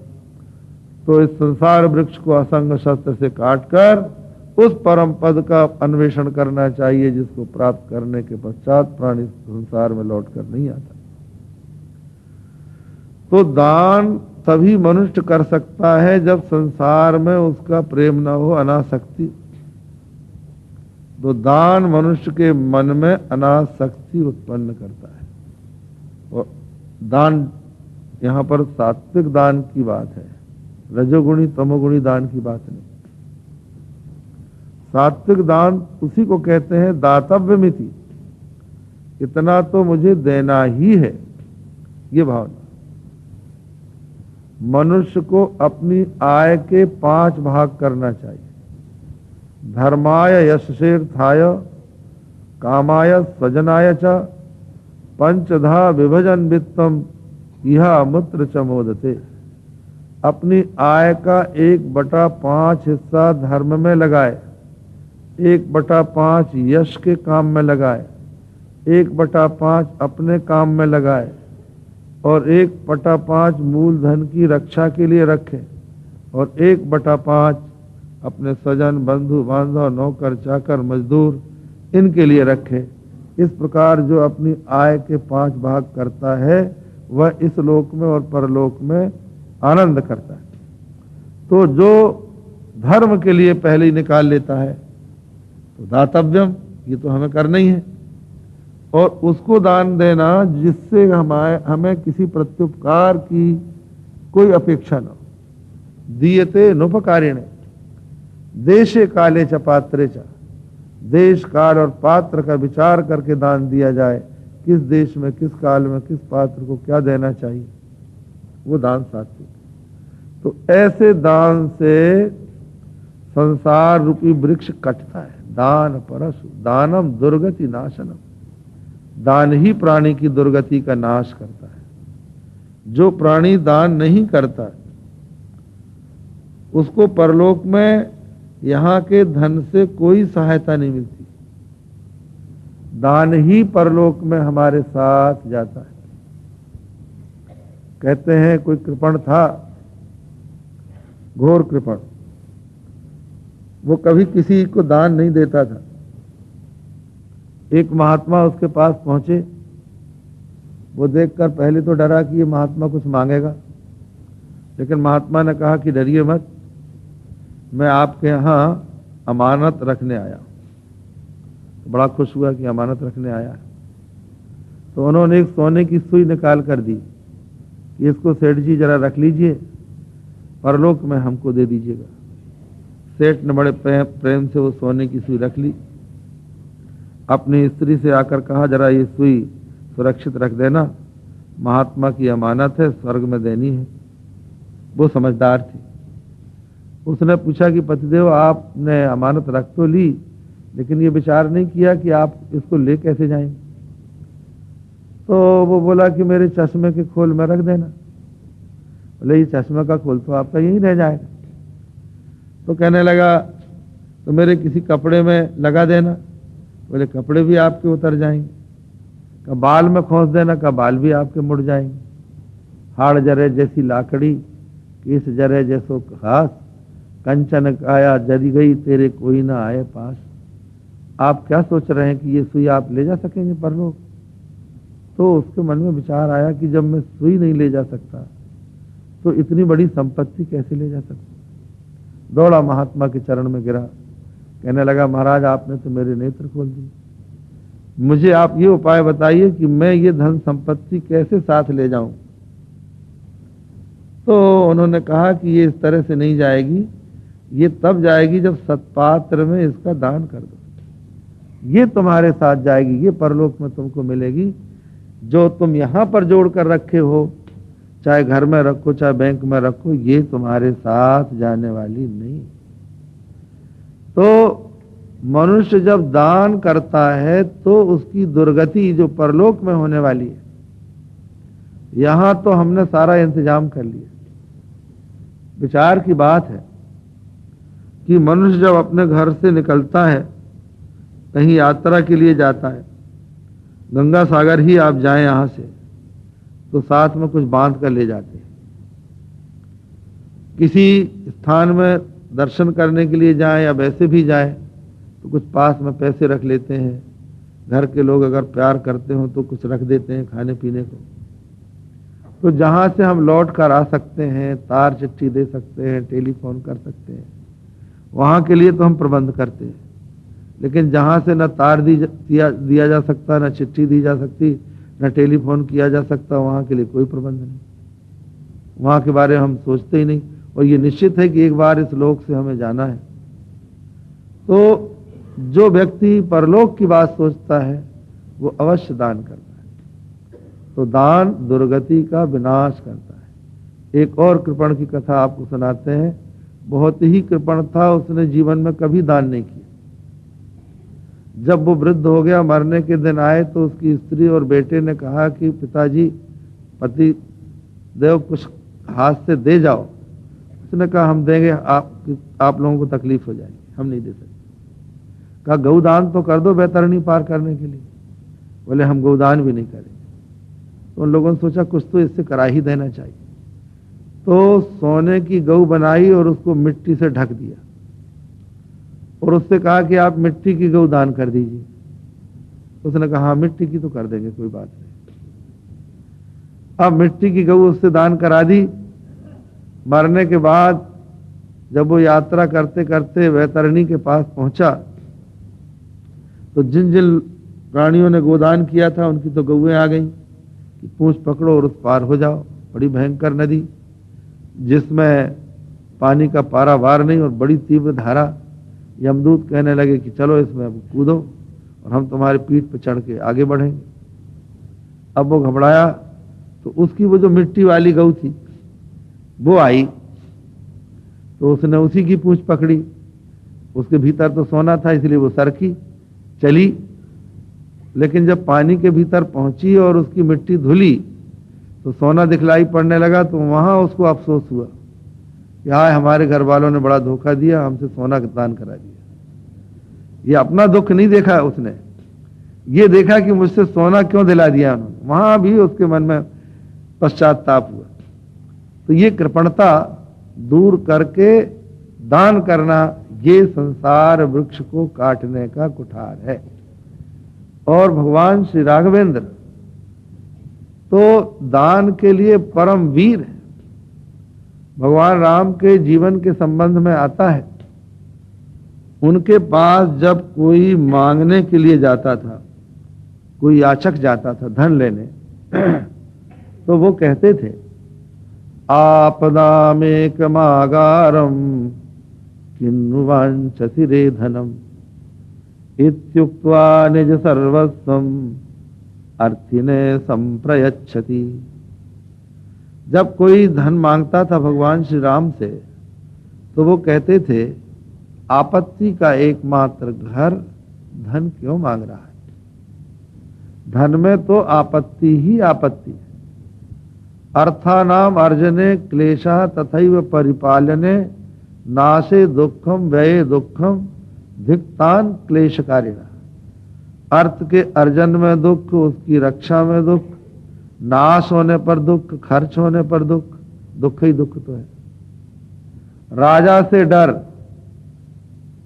तो इस संसार वृक्ष को असंग शस्त्र से काटकर उस परम पद का अन्वेषण करना चाहिए जिसको प्राप्त करने के पश्चात प्राणी संसार में लौटकर नहीं आता। तो दान तभी मनुष्य कर सकता है जब संसार में उसका प्रेम न हो, अनासक्ति। तो दान मनुष्य के मन में अनासक्ति उत्पन्न करता है। और दान यहां पर सात्विक दान की बात है, रजोगुणी तमोगुणी दान की बात नहीं। सात्विक दान उसी को कहते हैं दातव्य मिति, इतना तो मुझे देना ही है, ये भावना। मनुष्य को अपनी आय के 5 भाग करना चाहिए। धर्माय यशसेर्थाय कामाय स्वजनाय च पंचधा विभजन वित्तम यह मूत्र च मोदते। अपनी आय का 1/5 हिस्सा धर्म में लगाए, 1/5 यश के काम में लगाए, 1/5 अपने काम में लगाए और 1/5 मूलधन की रक्षा के लिए रखे और 1/5 अपने स्वजन बंधु बांधव नौकर चाकर मजदूर इनके लिए रखे। इस प्रकार जो अपनी आय के 5 भाग करता है वह इस लोक में और परलोक में आनंद करता है। तो जो धर्म के लिए पहले ही निकाल लेता है तो दातव्यम, ये तो हमें करना ही है। और उसको दान देना जिससे हमें किसी प्रत्युपकार की कोई अपेक्षा न हो। दीयते नुपकारिणे देशे काले च पात्रे च। देश काल और पात्र का विचार करके दान दिया जाए, किस देश में किस काल में किस पात्र को क्या देना चाहिए, वो दान सात्विक। तो ऐसे दान से संसार रूपी वृक्ष कटता है। दान परशु दानम दुर्गति नाशनम। दान ही प्राणी की दुर्गति का नाश करता है। जो प्राणी दान नहीं करता उसको परलोक में यहां के धन से कोई सहायता नहीं मिलती। दान ही परलोक में हमारे साथ जाता है। कहते हैं कोई कृपण था, घोर कृपण, वो कभी किसी को दान नहीं देता था। एक महात्मा उसके पास पहुंचे, वो देखकर पहले तो डरा कि ये महात्मा कुछ मांगेगा, लेकिन महात्मा ने कहा कि डरिए मत, मैं आपके यहाँ अमानत रखने आया। तो बड़ा खुश हुआ कि अमानत रखने आया। तो उन्होंने एक सोने की सुई निकाल कर दी कि इसको सेठ जी जरा रख लीजिए, परलोक में हमको दे दीजिएगा। सेठ ने बड़े प्रेम से वो सोने की सुई रख ली। अपनी स्त्री से आकर कहा जरा ये सुई सुरक्षित रख देना, महात्मा की अमानत है, स्वर्ग में देनी है। वो समझदार थी। उसने पूछा कि पतिदेव आपने अमानत रख तो ली, लेकिन ये विचार नहीं किया कि आप इसको ले कैसे जाएंगे। तो वो बोला कि मेरे चश्मे के खोल में रख देना। बोले ये चश्मे का खोल तो आपका यहीं रह जाएगा। तो कहने लगा तो मेरे किसी कपड़े में लगा देना। बोले कपड़े भी आपके उतर जाएंगे। का बाल में खोस देना, का बाल भी आपके मुड़ जाएंगे। हाड़ जरे जैसी लाकड़ी, केस जरे जैसो घास, कंचन काया जरी गई तेरे कोई ना आए पास। आप क्या सोच रहे हैं कि ये सुई आप ले जा सकेंगे परलोक? तो उसके मन में विचार आया कि जब मैं सुई नहीं ले जा सकता तो इतनी बड़ी संपत्ति कैसे ले जा सकता। दौड़ा महात्मा के चरण में गिरा, कहने लगा महाराज आपने तो मेरे नेत्र खोल दिए, मुझे आप ये उपाय बताइए कि मैं ये धन संपत्ति कैसे साथ ले जाऊं। तो उन्होंने कहा कि ये इस तरह से नहीं जाएगी, ये तब जाएगी जब सत्पात्र में इसका दान कर दो, ये तुम्हारे साथ जाएगी, ये परलोक में तुमको मिलेगी। जो तुम यहां पर जोड़ कर रखे हो, चाहे घर में रखो चाहे बैंक में रखो, ये तुम्हारे साथ जाने वाली नहीं। तो मनुष्य जब दान करता है तो उसकी दुर्गति जो परलोक में होने वाली है, यहां तो हमने सारा इंतजाम कर लिया। विचार की बात है कि मनुष्य जब अपने घर से निकलता है, कहीं यात्रा के लिए जाता है, गंगा सागर ही आप जाएं यहाँ से तो साथ में कुछ बांध कर ले जाते हैं। किसी स्थान में दर्शन करने के लिए जाएं या वैसे भी जाएं तो कुछ पास में पैसे रख लेते हैं। घर के लोग अगर प्यार करते हो तो कुछ रख देते हैं खाने पीने को। तो जहाँ से हम लौट कर आ सकते हैं, तार चिट्ठी दे सकते हैं, टेलीफोन कर सकते हैं, वहाँ के लिए तो हम प्रबंध करते हैं। लेकिन जहाँ से न तार दिया जा सकता, न चिट्ठी दी जा सकती, न टेलीफोन किया जा सकता, वहाँ के लिए कोई प्रबंध नहीं। वहाँ के बारे में हम सोचते ही नहीं। और ये निश्चित है कि एक बार इस लोक से हमें जाना है। तो जो व्यक्ति परलोक की बात सोचता है वो अवश्य दान करता है। तो दान दुर्गति का विनाश करता है। एक और कृपण की कथा आपको सुनाते हैं। बहुत ही कृपण था, उसने जीवन में कभी दान नहीं किया। जब वो वृद्ध हो गया, मरने के दिन आए, तो उसकी स्त्री और बेटे ने कहा कि पिताजी, पति देव कुछ हाथ से दे जाओ। उसने कहा हम देंगे, आप लोगों को तकलीफ हो जाएगी, हम नहीं दे सकते। कहा गौदान तो कर दो बैतरणी पार करने के लिए। बोले हम गौदान भी नहीं करेंगे। तो उन लोगों ने सोचा कुछ तो इससे करा ही देना चाहिए। तो सोने की गऊ बनाई और उसको मिट्टी से ढक दिया और उससे कहा कि आप मिट्टी की गऊ दान कर दीजिए। उसने कहा हाँ मिट्टी की तो कर देंगे, कोई बात नहीं। अब मिट्टी की गऊ उससे दान करा दी। मरने के बाद जब वो यात्रा करते करते वैतरणी के पास पहुंचा तो जिन जिन प्राणियों ने गोदान किया था उनकी तो गौएं आ गई कि पूंछ पकड़ो और उस पार हो जाओ। बड़ी भयंकर नदी जिसमें पानी का पारावार नहीं और बड़ी तीव्र धारा। यमदूत कहने लगे कि चलो इसमें अब कूदो और हम तुम्हारे पीठ पर चढ़ के आगे बढ़ेंगे। अब वो घबराया तो उसकी वो जो मिट्टी वाली गऊ थी वो आई, तो उसने उसी की पूंछ पकड़ी। उसके भीतर तो सोना था इसलिए वो सरकी चली, लेकिन जब पानी के भीतर पहुंची और उसकी मिट्टी धुली तो सोना दिखलाई पड़ने लगा। तो वहां उसको अफसोस हुआ कि हाय हमारे घर वालों ने बड़ा धोखा दिया, हमसे सोना दान करा दिया। ये अपना दुख नहीं देखा उसने, ये देखा कि मुझसे सोना क्यों दिला दिया उन्होंने। वहां भी उसके मन में पश्चाताप हुआ। तो ये कृपणता दूर करके दान करना, ये संसार वृक्ष को काटने का कुठार है। और भगवान श्री राघवेंद्र तो दान के लिए परम वीर है। भगवान राम के जीवन के संबंध में आता है, उनके पास जब कोई मांगने के लिए जाता था, कोई याचक जाता था धन लेने, तो वो कहते थे आपदामेकमागारम किन्नु वांछसि रे धनम इत्युक्त्वा निज सर्वस्वम अर्थिने संप्रयच्छति। जब कोई धन मांगता था भगवान श्री राम से तो वो कहते थे आपत्ति का एकमात्र घर धन क्यों मांग रहा है? धन में तो आपत्ति ही आपत्ति है। अर्थानाम अर्जने क्लेशः तथैव परिपालने नाशे दुखम व्यये दुखम धिक्तान क्लेशकारिणः। अर्थ के अर्जन में दुख, उसकी रक्षा में दुख, नाश होने पर दुख, खर्च होने पर दुख, दुख ही दुख तो है। राजा से डर,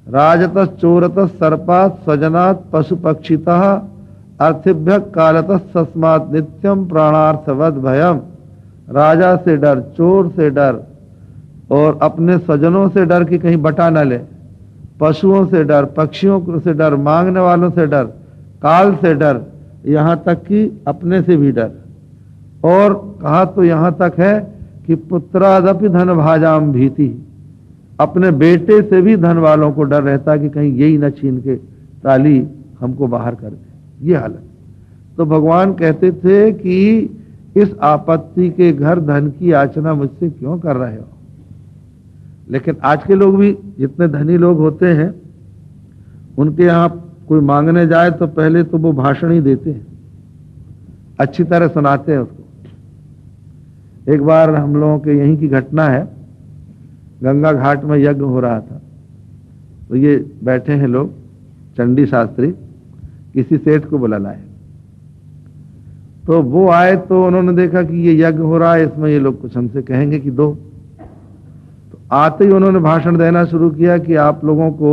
राजतः चोरतः सर्पात् स्वजनात् पशु पक्षितः अर्थिभ्य कालतः सस्मात् नित्यम प्राणार्थवद भयम। राजा से डर, चोर से डर और अपने स्वजनों से डर कि कहीं बटा न ले, पशुओं से डर, पक्षियों से डर, मांगने वालों से डर, काल से डर, यहाँ तक कि अपने से भी डर। और कहा तो यहाँ तक है कि पुत्रादपि धन भाजाम भीति, अपने बेटे से भी धन वालों को डर रहता कि कहीं यही न छीन के ताली हमको बाहर कर दे। ये हालत। तो भगवान कहते थे कि इस आपत्ति के घर धन की याचना मुझसे क्यों कर रहे हो? लेकिन आज के लोग भी जितने धनी लोग होते हैं उनके यहाँ कोई मांगने जाए तो पहले तो वो भाषण ही देते हैं, अच्छी तरह सुनाते हैं उसको। एक बार हम लोगों के यहीं की घटना है, गंगा घाट में यज्ञ हो रहा था, तो ये बैठे हैं लोग, चंडी शास्त्री किसी सेठ को बुला लाए तो वो आए तो उन्होंने देखा कि ये यज्ञ हो रहा है, इसमें ये लोग कुछ हमसे कहेंगे कि दो। तो आते ही उन्होंने भाषण देना शुरू किया कि आप लोगों को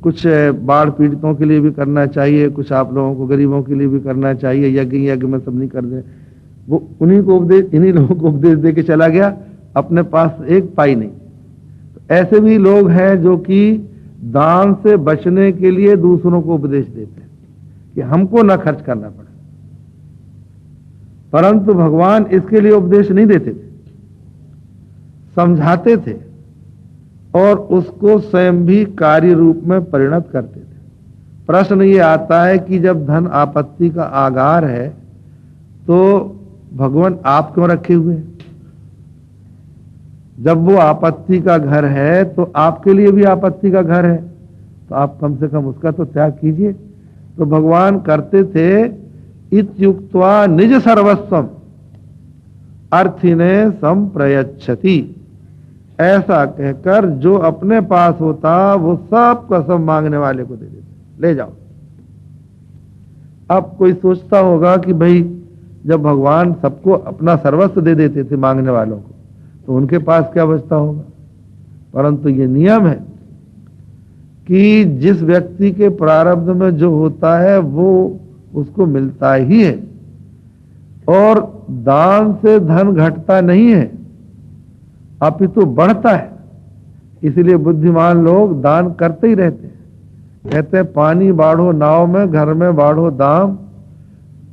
कुछ बाढ़ पीड़ितों के लिए भी करना चाहिए, कुछ आप लोगों को गरीबों के लिए भी करना चाहिए, यज्ञ यज्ञ में सब नहीं कर दे। वो इन्हीं लोगों को उपदेश दे के चला गया, अपने पास एक पाई नहीं। तो ऐसे भी लोग हैं जो कि दान से बचने के लिए दूसरों को उपदेश देते हैं कि हमको ना खर्च करना पड़े, परंतु भगवान इसके लिए उपदेश नहीं देते थे, समझाते थे और उसको स्वयं भी कार्य रूप में परिणत करते थे। प्रश्न ये आता है कि जब धन आपत्ति का आगार है तो भगवान आप क्यों रखे हुए हैं? जब वो आपत्ति का घर है तो आपके लिए भी आपत्ति का घर है, तो आप कम से कम उसका तो त्याग कीजिए। तो भगवान करते थे इत्युक्त्वा निज सर्वस्वम अर्थिने संप्रयच्छति, ऐसा कहकर जो अपने पास होता वो सब का सब मांगने वाले को दे देते, ले जाओ। अब कोई सोचता होगा कि भाई जब भगवान सबको अपना सर्वस्व दे देते थे मांगने वालों को, तो उनके पास क्या बचता होगा? परंतु ये नियम है कि जिस व्यक्ति के प्रारब्ध में जो होता है वो उसको मिलता ही है, और दान से धन घटता नहीं है अपितु बढ़ता है। इसलिए बुद्धिमान लोग दान करते ही रहते हैं। कहते हैं पानी बाढ़ो नाव में, घर में बाढ़ो दाम,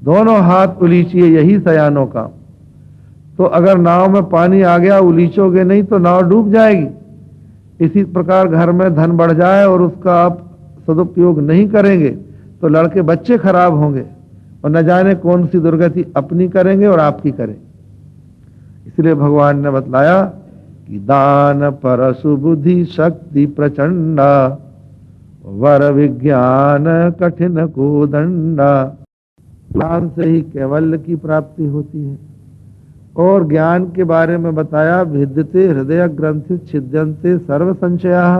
दोनों हाथ उलीचिए यही सयानों का। तो अगर नाव में पानी आ गया, उलीचोगे नहीं तो नाव डूब जाएगी। इसी प्रकार घर में धन बढ़ जाए और उसका आप सदुपयोग नहीं करेंगे तो लड़के बच्चे खराब होंगे और न जाने कौन सी दुर्गति अपनी करेंगे और आपकी करेंगे। इसलिए भगवान ने बतलाया कि दान परशु बुद्धि शक्ति प्रचंडा, वर विज्ञान कठिन को दंडा। दान से ही कैवल्य की प्राप्ति होती है। और ज्ञान के बारे में बताया, भिद्यते हृदय ग्रंथि छिद्यन्ते सर्व संशया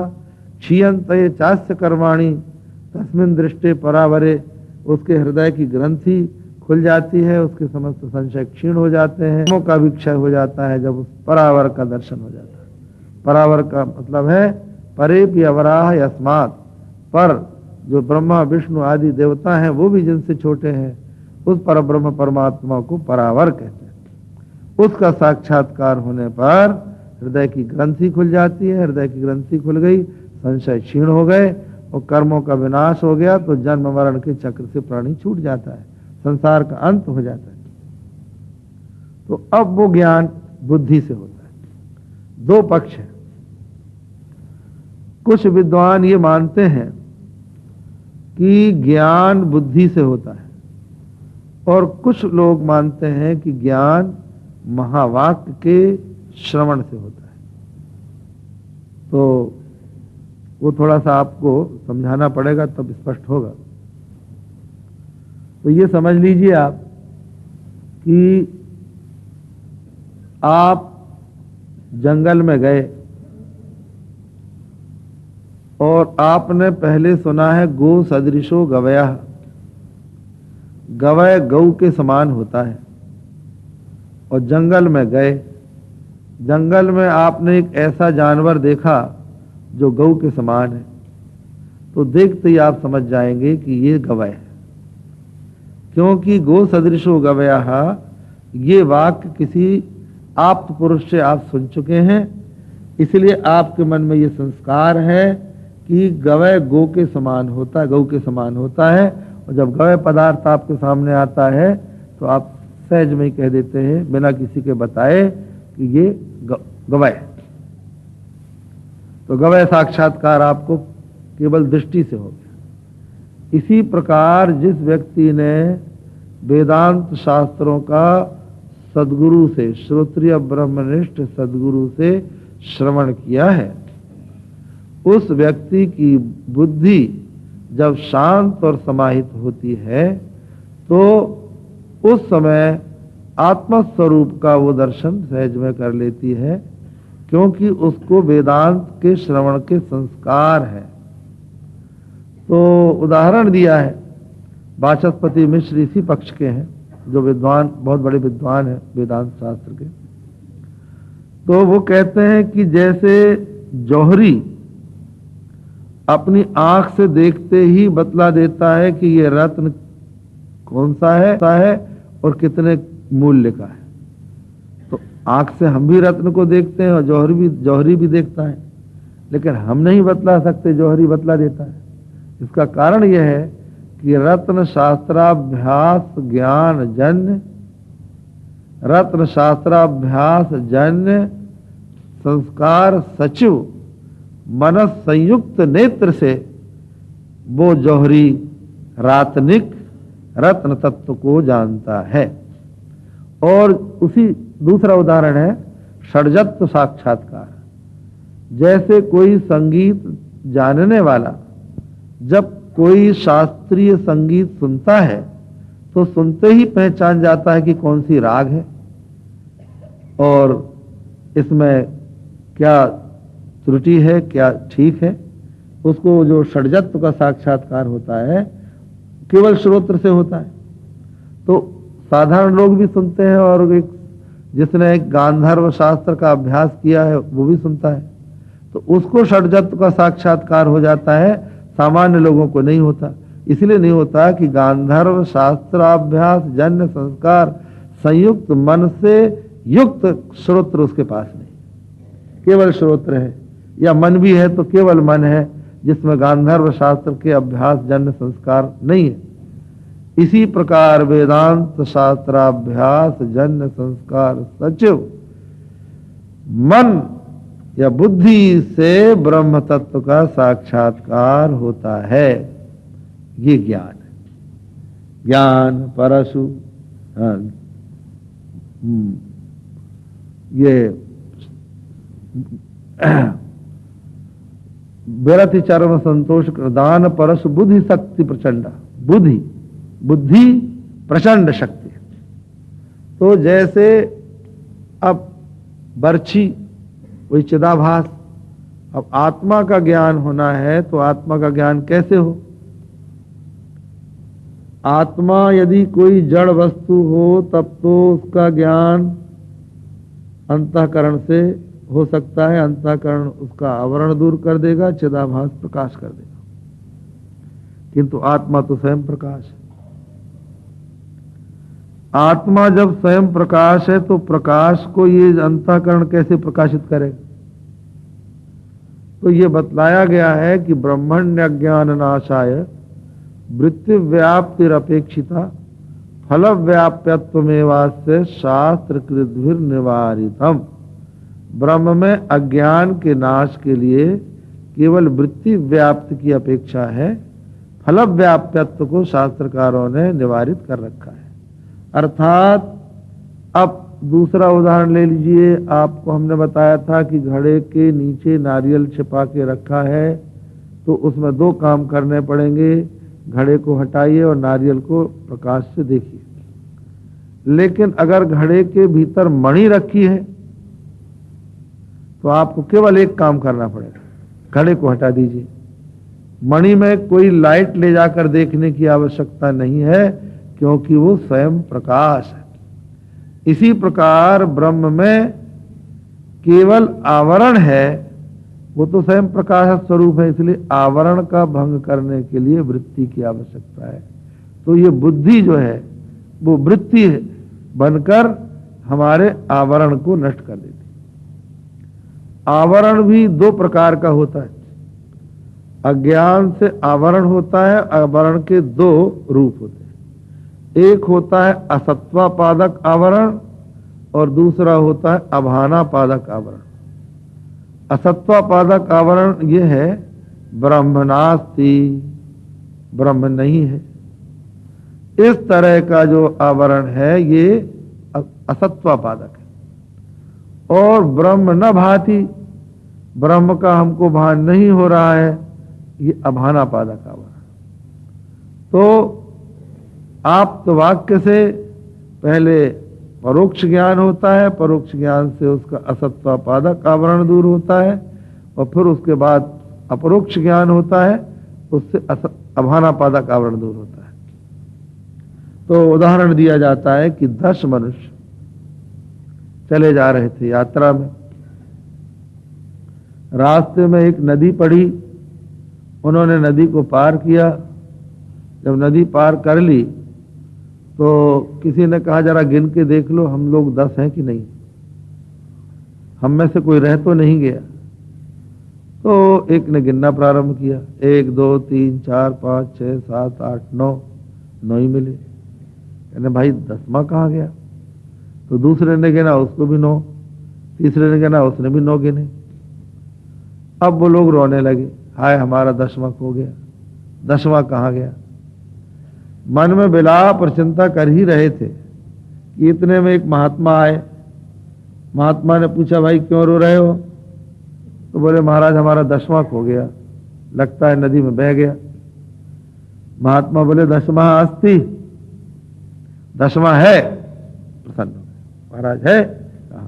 क्षीयन्ते चास्य कर्माणि तस्मिन् दृष्टे परावरे। उसके हृदय की ग्रंथि खुल जाती है, उसके समस्त संशय क्षीण हो जाते हैं, कर्मों का भी क्षय हो जाता है जब उस परावर का दर्शन हो जाता है। परावर का मतलब है परे अवराह यस्मात्, पर जो ब्रह्मा विष्णु आदि देवता हैं वो भी जिनसे छोटे हैं, उस पर ब्रह्म परमात्मा को परावर कहते हैं। उसका साक्षात्कार होने पर हृदय की ग्रंथि खुल जाती है। हृदय की ग्रंथि खुल गई, संशय क्षीण हो गए और कर्मों का विनाश हो गया, तो जन्म मरण के चक्र से प्राणी छूट जाता है, संसार का अंत हो जाता है। तो अब वो ज्ञान बुद्धि से होता है। दो पक्ष हैं। कुछ विद्वान ये मानते हैं कि ज्ञान बुद्धि से होता है, और कुछ लोग मानते हैं कि ज्ञान महावाक्य के श्रवण से होता है। तो वो थोड़ा सा आपको समझाना पड़ेगा तब स्पष्ट होगा। तो ये समझ लीजिए आप कि आप जंगल में गए और आपने पहले सुना है गो सदृशो गवयः, गवय गौ के समान होता है, और जंगल में गए, जंगल में आपने एक ऐसा जानवर देखा जो गौ के समान है, तो देखते ही आप समझ जाएंगे कि ये गवय है। क्योंकि गो सदृशो गवयः ये वाक्य किसी आप्त पुरुष से आप सुन चुके हैं, इसलिए आपके मन में ये संस्कार है कि गवय गो के समान होता है, गौ के समान होता है। और जब गवय पदार्थ आपके सामने आता है तो आप सहज में ही कह देते हैं बिना किसी के बताए कि ये गवय है। तो गवय साक्षात्कार आपको केवल दृष्टि से हो गया। इसी प्रकार जिस व्यक्ति ने वेदांत शास्त्रों का सद्गुरु से, श्रोत्रिय ब्रह्मनिष्ठ सद्गुरु से श्रवण किया है, उस व्यक्ति की बुद्धि जब शांत और समाहित होती है तो उस समय आत्मस्वरूप का वो दर्शन सहज में कर लेती है, क्योंकि उसको वेदांत के श्रवण के संस्कार है। तो उदाहरण दिया है, वाचस्पति मिश्र इसी पक्ष के हैं। जो विद्वान, बहुत बड़े विद्वान हैं वेदांत शास्त्र के, तो वो कहते हैं कि जैसे जौहरी अपनी आंख से देखते ही बतला देता है कि ये रत्न कौन सा है और कितने मूल्य का है, तो आंख से हम भी रत्न को देखते हैं और जौहरी भी देखता है, लेकिन हम नहीं बतला सकते, जौहरी बतला देता है। इसका कारण यह है कि रत्न शास्त्राभ्यास ज्ञान जन्य, रत्न शास्त्राभ्यास जन्य संस्कार सचिव मनस संयुक्त नेत्र से वो जौहरी रातनिक रत्न तत्व को जानता है। और उसी दूसरा उदाहरण है षड्जत्व साक्षात्कार। जैसे कोई संगीत जानने वाला जब कोई शास्त्रीय संगीत सुनता है तो सुनते ही पहचान जाता है कि कौन सी राग है और इसमें क्या त्रुटि है, क्या ठीक है। उसको जो षड्जत्व का साक्षात्कार होता है केवल श्रोत्र से होता है। तो साधारण लोग भी सुनते हैं और एक जिसने एक गांधर्व शास्त्र का अभ्यास किया है वो भी सुनता है, तो उसको षड्जत्व का साक्षात्कार हो जाता है, सामान्य लोगों को नहीं होता। इसलिए नहीं होता कि गांधर्व शास्त्राभ्यास जन्य संस्कार संयुक्त मन से युक्त श्रोत्र उसके पास नहीं, केवल श्रोत्र है, या मन भी है तो केवल मन है जिसमें गांधर्व शास्त्र के अभ्यास जन्य संस्कार नहीं है। इसी प्रकार वेदांत शास्त्राभ्यास जन्य संस्कार सचिव मन या बुद्धि से ब्रह्म तत्व का साक्षात्कार होता है। ये ज्ञान है, ज्ञान परशु। ये विरति चरम संतोष दान परशु बुद्धि शक्ति प्रचंडा। बुद्धि प्रचंड शक्ति। तो जैसे अब बर्छी वही चिदाभास, अब आत्मा का ज्ञान होना है तो आत्मा का ज्ञान कैसे हो? आत्मा यदि कोई जड़ वस्तु हो तब तो उसका ज्ञान अंतःकरण से हो सकता है, अंतःकरण उसका आवरण दूर कर देगा, चिदाभास प्रकाश कर देगा। किंतु आत्मा तो स्वयं प्रकाश है। आत्मा जब स्वयं प्रकाश है तो प्रकाश को ये अंतःकरण कैसे प्रकाशित करेगा? तो ये बतलाया गया है कि ब्रह्मण्य ज्ञान नाशाय वृत्ति व्याप्तिरपेक्षिता फल व्याप्यत्वमेवास्य शास्त्र कृद्भिर निवारितम। ब्रह्म में अज्ञान के नाश के लिए केवल वृत्ति व्याप्ति की अपेक्षा है, फल व्याप्यत्व को शास्त्रकारों ने निवारित कर रखा है। अर्थात अब दूसरा उदाहरण ले लीजिए। आपको हमने बताया था कि घड़े के नीचे नारियल छिपा के रखा है तो उसमें दो काम करने पड़ेंगे, घड़े को हटाइए और नारियल को प्रकाश से देखिए। लेकिन अगर घड़े के भीतर मणि रखी है तो आपको केवल एक काम करना पड़ेगा, घड़े को हटा दीजिए। मणि में कोई लाइट ले जाकर देखने की आवश्यकता नहीं है क्योंकि वो स्वयं प्रकाश है। इसी प्रकार ब्रह्म में केवल आवरण है, वो तो स्वयं प्रकाश स्वरूप है, इसलिए आवरण का भंग करने के लिए वृत्ति की आवश्यकता है। तो ये बुद्धि जो है वो वृत्ति बनकर हमारे आवरण को नष्ट कर देती है। आवरण भी दो प्रकार का होता है। अज्ञान से आवरण होता है, आवरण के दो रूप होते हैं। एक होता है असत्वापादक आवरण और दूसरा होता है अभानापादक आवरण। असत्वापादक आवरण यह है ब्रह्म नास्ति, ब्रह्म नहीं है। इस तरह का जो आवरण है ये असत्वापादक है। और ब्रह्म न भाति, ब्रह्म का हमको भान नहीं हो रहा है, ये अभानापादक आवरण। तो आप तो वाक्य से पहले परोक्ष ज्ञान होता है, परोक्ष ज्ञान से उसका असत्वापादक आवरण दूर होता है और फिर उसके बाद अपरोक्ष ज्ञान होता है, उससे अभानापादक आवरण दूर होता है। तो उदाहरण दिया जाता है कि 10 मनुष्य चले जा रहे थे यात्रा में। रास्ते में एक नदी पड़ी, उन्होंने नदी को पार किया। जब नदी पार कर ली तो किसी ने कहा जरा गिन के देख लो हम लोग 10 हैं कि नहीं, हम में से कोई रह तो नहीं गया। तो एक ने गिनना प्रारंभ किया, 1 2 3 4 5 6 7 8 9, 9 ही मिले। कहने भाई 10वां कहाँ गया? तो दूसरे ने गिना, उसको भी 9, तीसरे ने गिना, उसने भी 9 गिने। अब वो लोग रोने लगे, हाय हमारा 10वां खो गया, 10वां कहाँ गया। मन में विलाप और चिंता कर ही रहे थे कि इतने में एक महात्मा आए। महात्मा ने पूछा भाई क्यों रो रहे हो? तो बोले महाराज हमारा 10वां खो गया, लगता है नदी में बह गया। महात्मा बोले 10वां अस्ति, 10वां है? प्रसन्न हो गए। महाराज है? कहा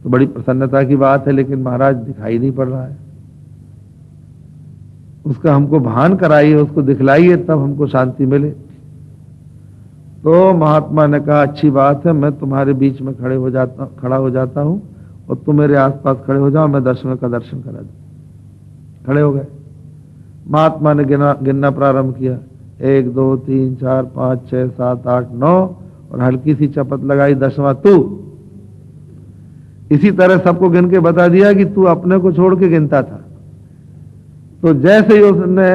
तो बड़ी प्रसन्नता की बात है, लेकिन महाराज दिखाई नहीं पड़ रहा है, उसका हमको भान कराइए, उसको दिखलाइए, तब हमको शांति मिले। तो महात्मा ने कहा अच्छी बात है, मैं तुम्हारे बीच में खड़ा हो जाता हूं और तुम मेरे आसपास खड़े हो जाओ, मैं 10वें का दर्शन करा दूं। खड़े हो गए। महात्मा ने गिनना प्रारंभ किया, 1 2 3 4 5 6 7 8 9 और हल्की सी चपत लगाई, 10वां तू। इसी तरह सबको गिन के बता दिया कि तू अपने को छोड़ के गिनता था। तो जैसे ही उसने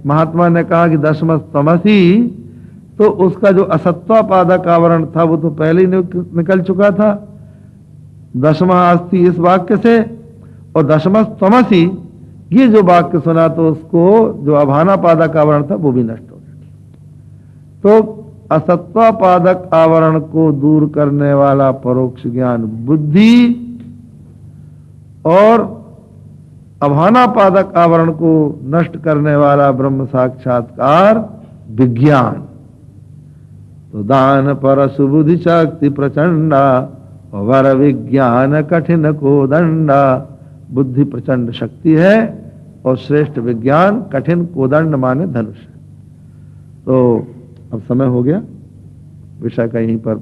महात्मा ने कहा कि 10वां तमसी, तो उसका जो असत्वापादक आवरण था वो तो पहले ही निकल चुका था। 10वां अस्ति इस वाक्य से और 10वां तमसी ये जो वाक्य सुना तो उसको जो अभानापादक आवरण था वो भी नष्ट हो गया। तो असत्वापादक आवरण को दूर करने वाला परोक्ष ज्ञान बुद्धि और अभानापादक आवरण को नष्ट करने वाला ब्रह्म साक्षात्कार विज्ञान। तो दान पर सुबुद्धि शक्ति प्रचंडा वर विज्ञान कठिन को दंडा। बुद्धि प्रचंड शक्ति है और श्रेष्ठ विज्ञान कठिन कोदंड माने धनुष है। तो अब समय हो गया, विषय का यहीं पर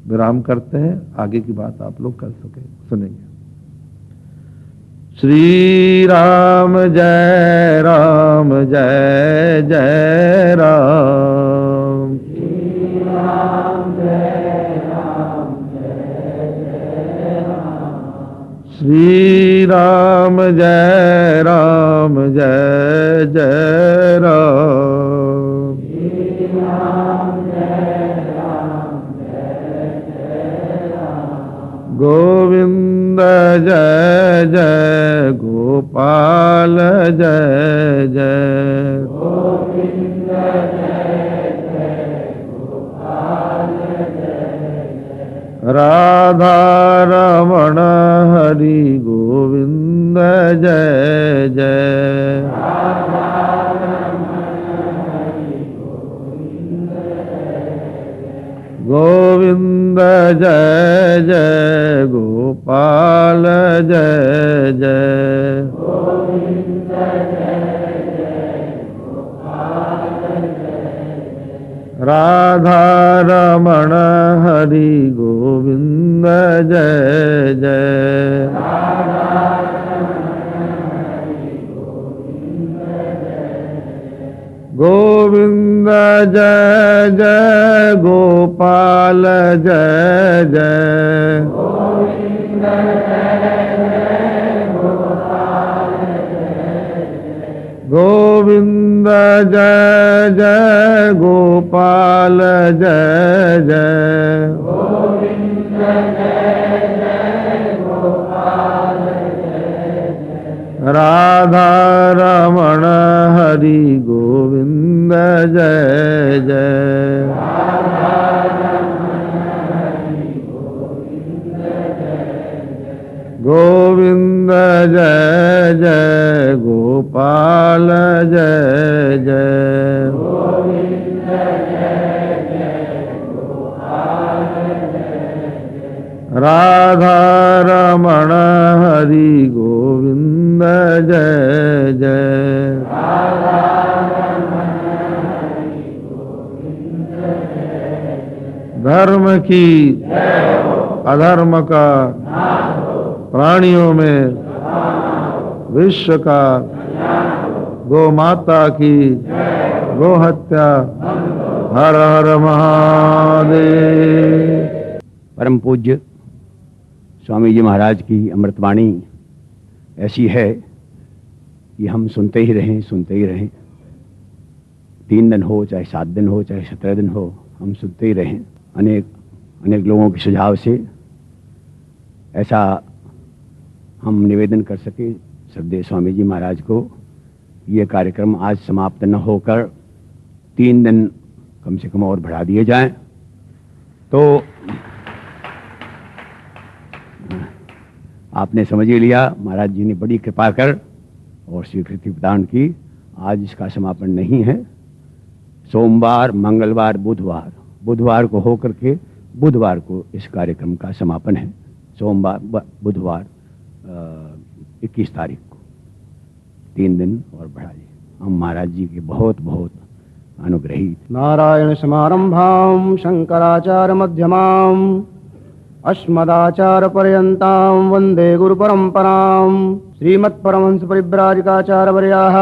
विराम करते हैं, आगे की बात आप लोग कर सुनेंगे। श्री राम जय राम जय जय राम। श्री राम जय राम जय जय राम। श्री राम जय राम जय जय राम। श्री राम जय राम जय जय राम। गोविंद जय जय गोपाल जय जय। गोविंद जय जय गोपाल जय जय। राधा रमण हरि गोविंद जय जय। राधा रमण हरि गोविंद जय जय। गोविंद जय जय गोपाल जय जय। गोविंद जय जय गोपाल जय जय। राधा रमण हरि गोविंद जय जय। राधा रमण हरि गोविंद जय जय। गोविंद जय जय गोपाल जय जय। गोविंद जय जय गोपाल जय जय। गोविंद जय जय गोपाल जय जय। गोविंद जय जय गोपाल जय जय। राधा रमण हरि गोविंद जय जय। राधा रमण हरि गोविंद जय जय। गोविंद जय जय गोपाल जय जय। गोविंद जय जय गोपाल जय जय। राधा रमण हरि गोविंद जय जय। राधा रमण हरि गोविंद धर्म की अधर्म का प्राणियों में विश्व का गौ माता की गौ हत्या। हर हर महादेव। परम पूज्य स्वामी जी महाराज की अमृतवाणी ऐसी है कि हम सुनते ही रहें, सुनते ही रहें। 3 दिन हो, चाहे 7 दिन हो, चाहे 17 दिन हो, हम सुनते ही रहें। अनेक लोगों के सुझाव से ऐसा हम निवेदन कर सके श्रद्धेय स्वामी जी महाराज को, ये कार्यक्रम आज समाप्त न होकर 3 दिन कम से कम और बढ़ा दिए जाएं। तो आपने समझ ही लिया, महाराज जी ने बड़ी कृपा कर और स्वीकृति प्रदान की। आज इसका समापन नहीं है। सोमवार, मंगलवार, बुधवार को होकर के बुधवार को इस कार्यक्रम का समापन है। सोमवार, बुधवार 21 तारीख को 3 दिन और बढ़ा दिए। हम महाराज जी के बहुत बहुत अनुग्रहीत। नारायण समारंभां शंकराचार्य मध्यमां अस्मदाचार्य पर्यन्तां वंदे गुरु परंपरां। श्रीमत्परमहंस परिव्राजकाचार्य वर्याः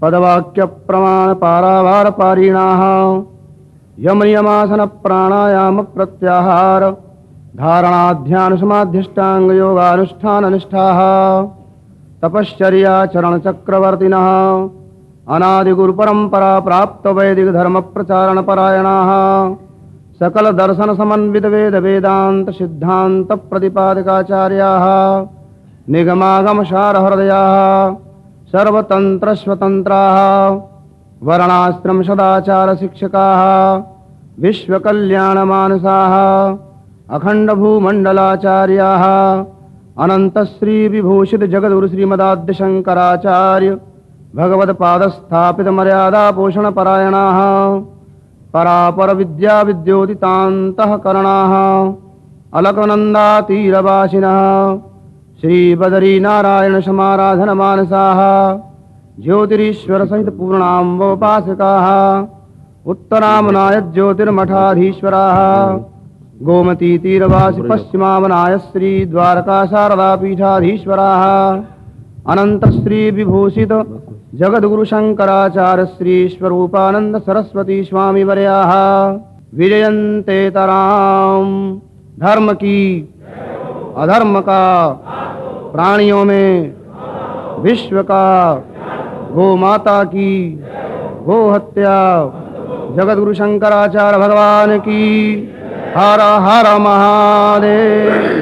पदवाक्य प्रमाण पारावार पारिणाः यम नियमासन प्राणायाम प्रत्याहार धारणाध्यान समाधिष्टांग योगानुष्ठान निष्ठाः तपश्चर्या चरण चक्रवर्तिनः अनादि गुरु परंपरा प्राप्त वैदिक धर्म प्रचारण परायणाः सकल दर्शन समन्वित वेद वेदांत सिद्धांत प्रतिपादकाचार्याः निगमागम सार हृदयाः सर्वतंत्र स्वतंत्राः वर्णाश्रम सदाचार शिक्षकाः विश्व कल्याण मानसाः अखंड भूमंडलाचार्याः अनंत श्री विभूषित जगद्गुरु श्रीमदाद्य शंकराचार्य भगवद पाद स्थापित मर्यादा पोषण परायणाः परापर विद्या विद्योदितान्तःकरणाः अलकनन्दातीरवासिनः श्री बदरी नारायण समाराधन मानसाः ज्योतिरीश्वर सहित पूर्णाम्बोपासकाः उत्तरामनाय ज्योतिर्मठाधीश्वराः गोमती तीरवासी पश्चिमामनाय श्री द्वारका शारदा पीठाधीश्वराः अनंत श्री विभूषित जगद्गुरु शंकराचार्य श्री स्वरूपानंद सरस्वती स्वामी वर्याः विजयन्ते तराम। धर्म की अधर्म का प्राणियों में विश्व का गौ माता की गौ हत्या। जगद्गुरु शंकराचार्य भगवान की हर हर महादेव।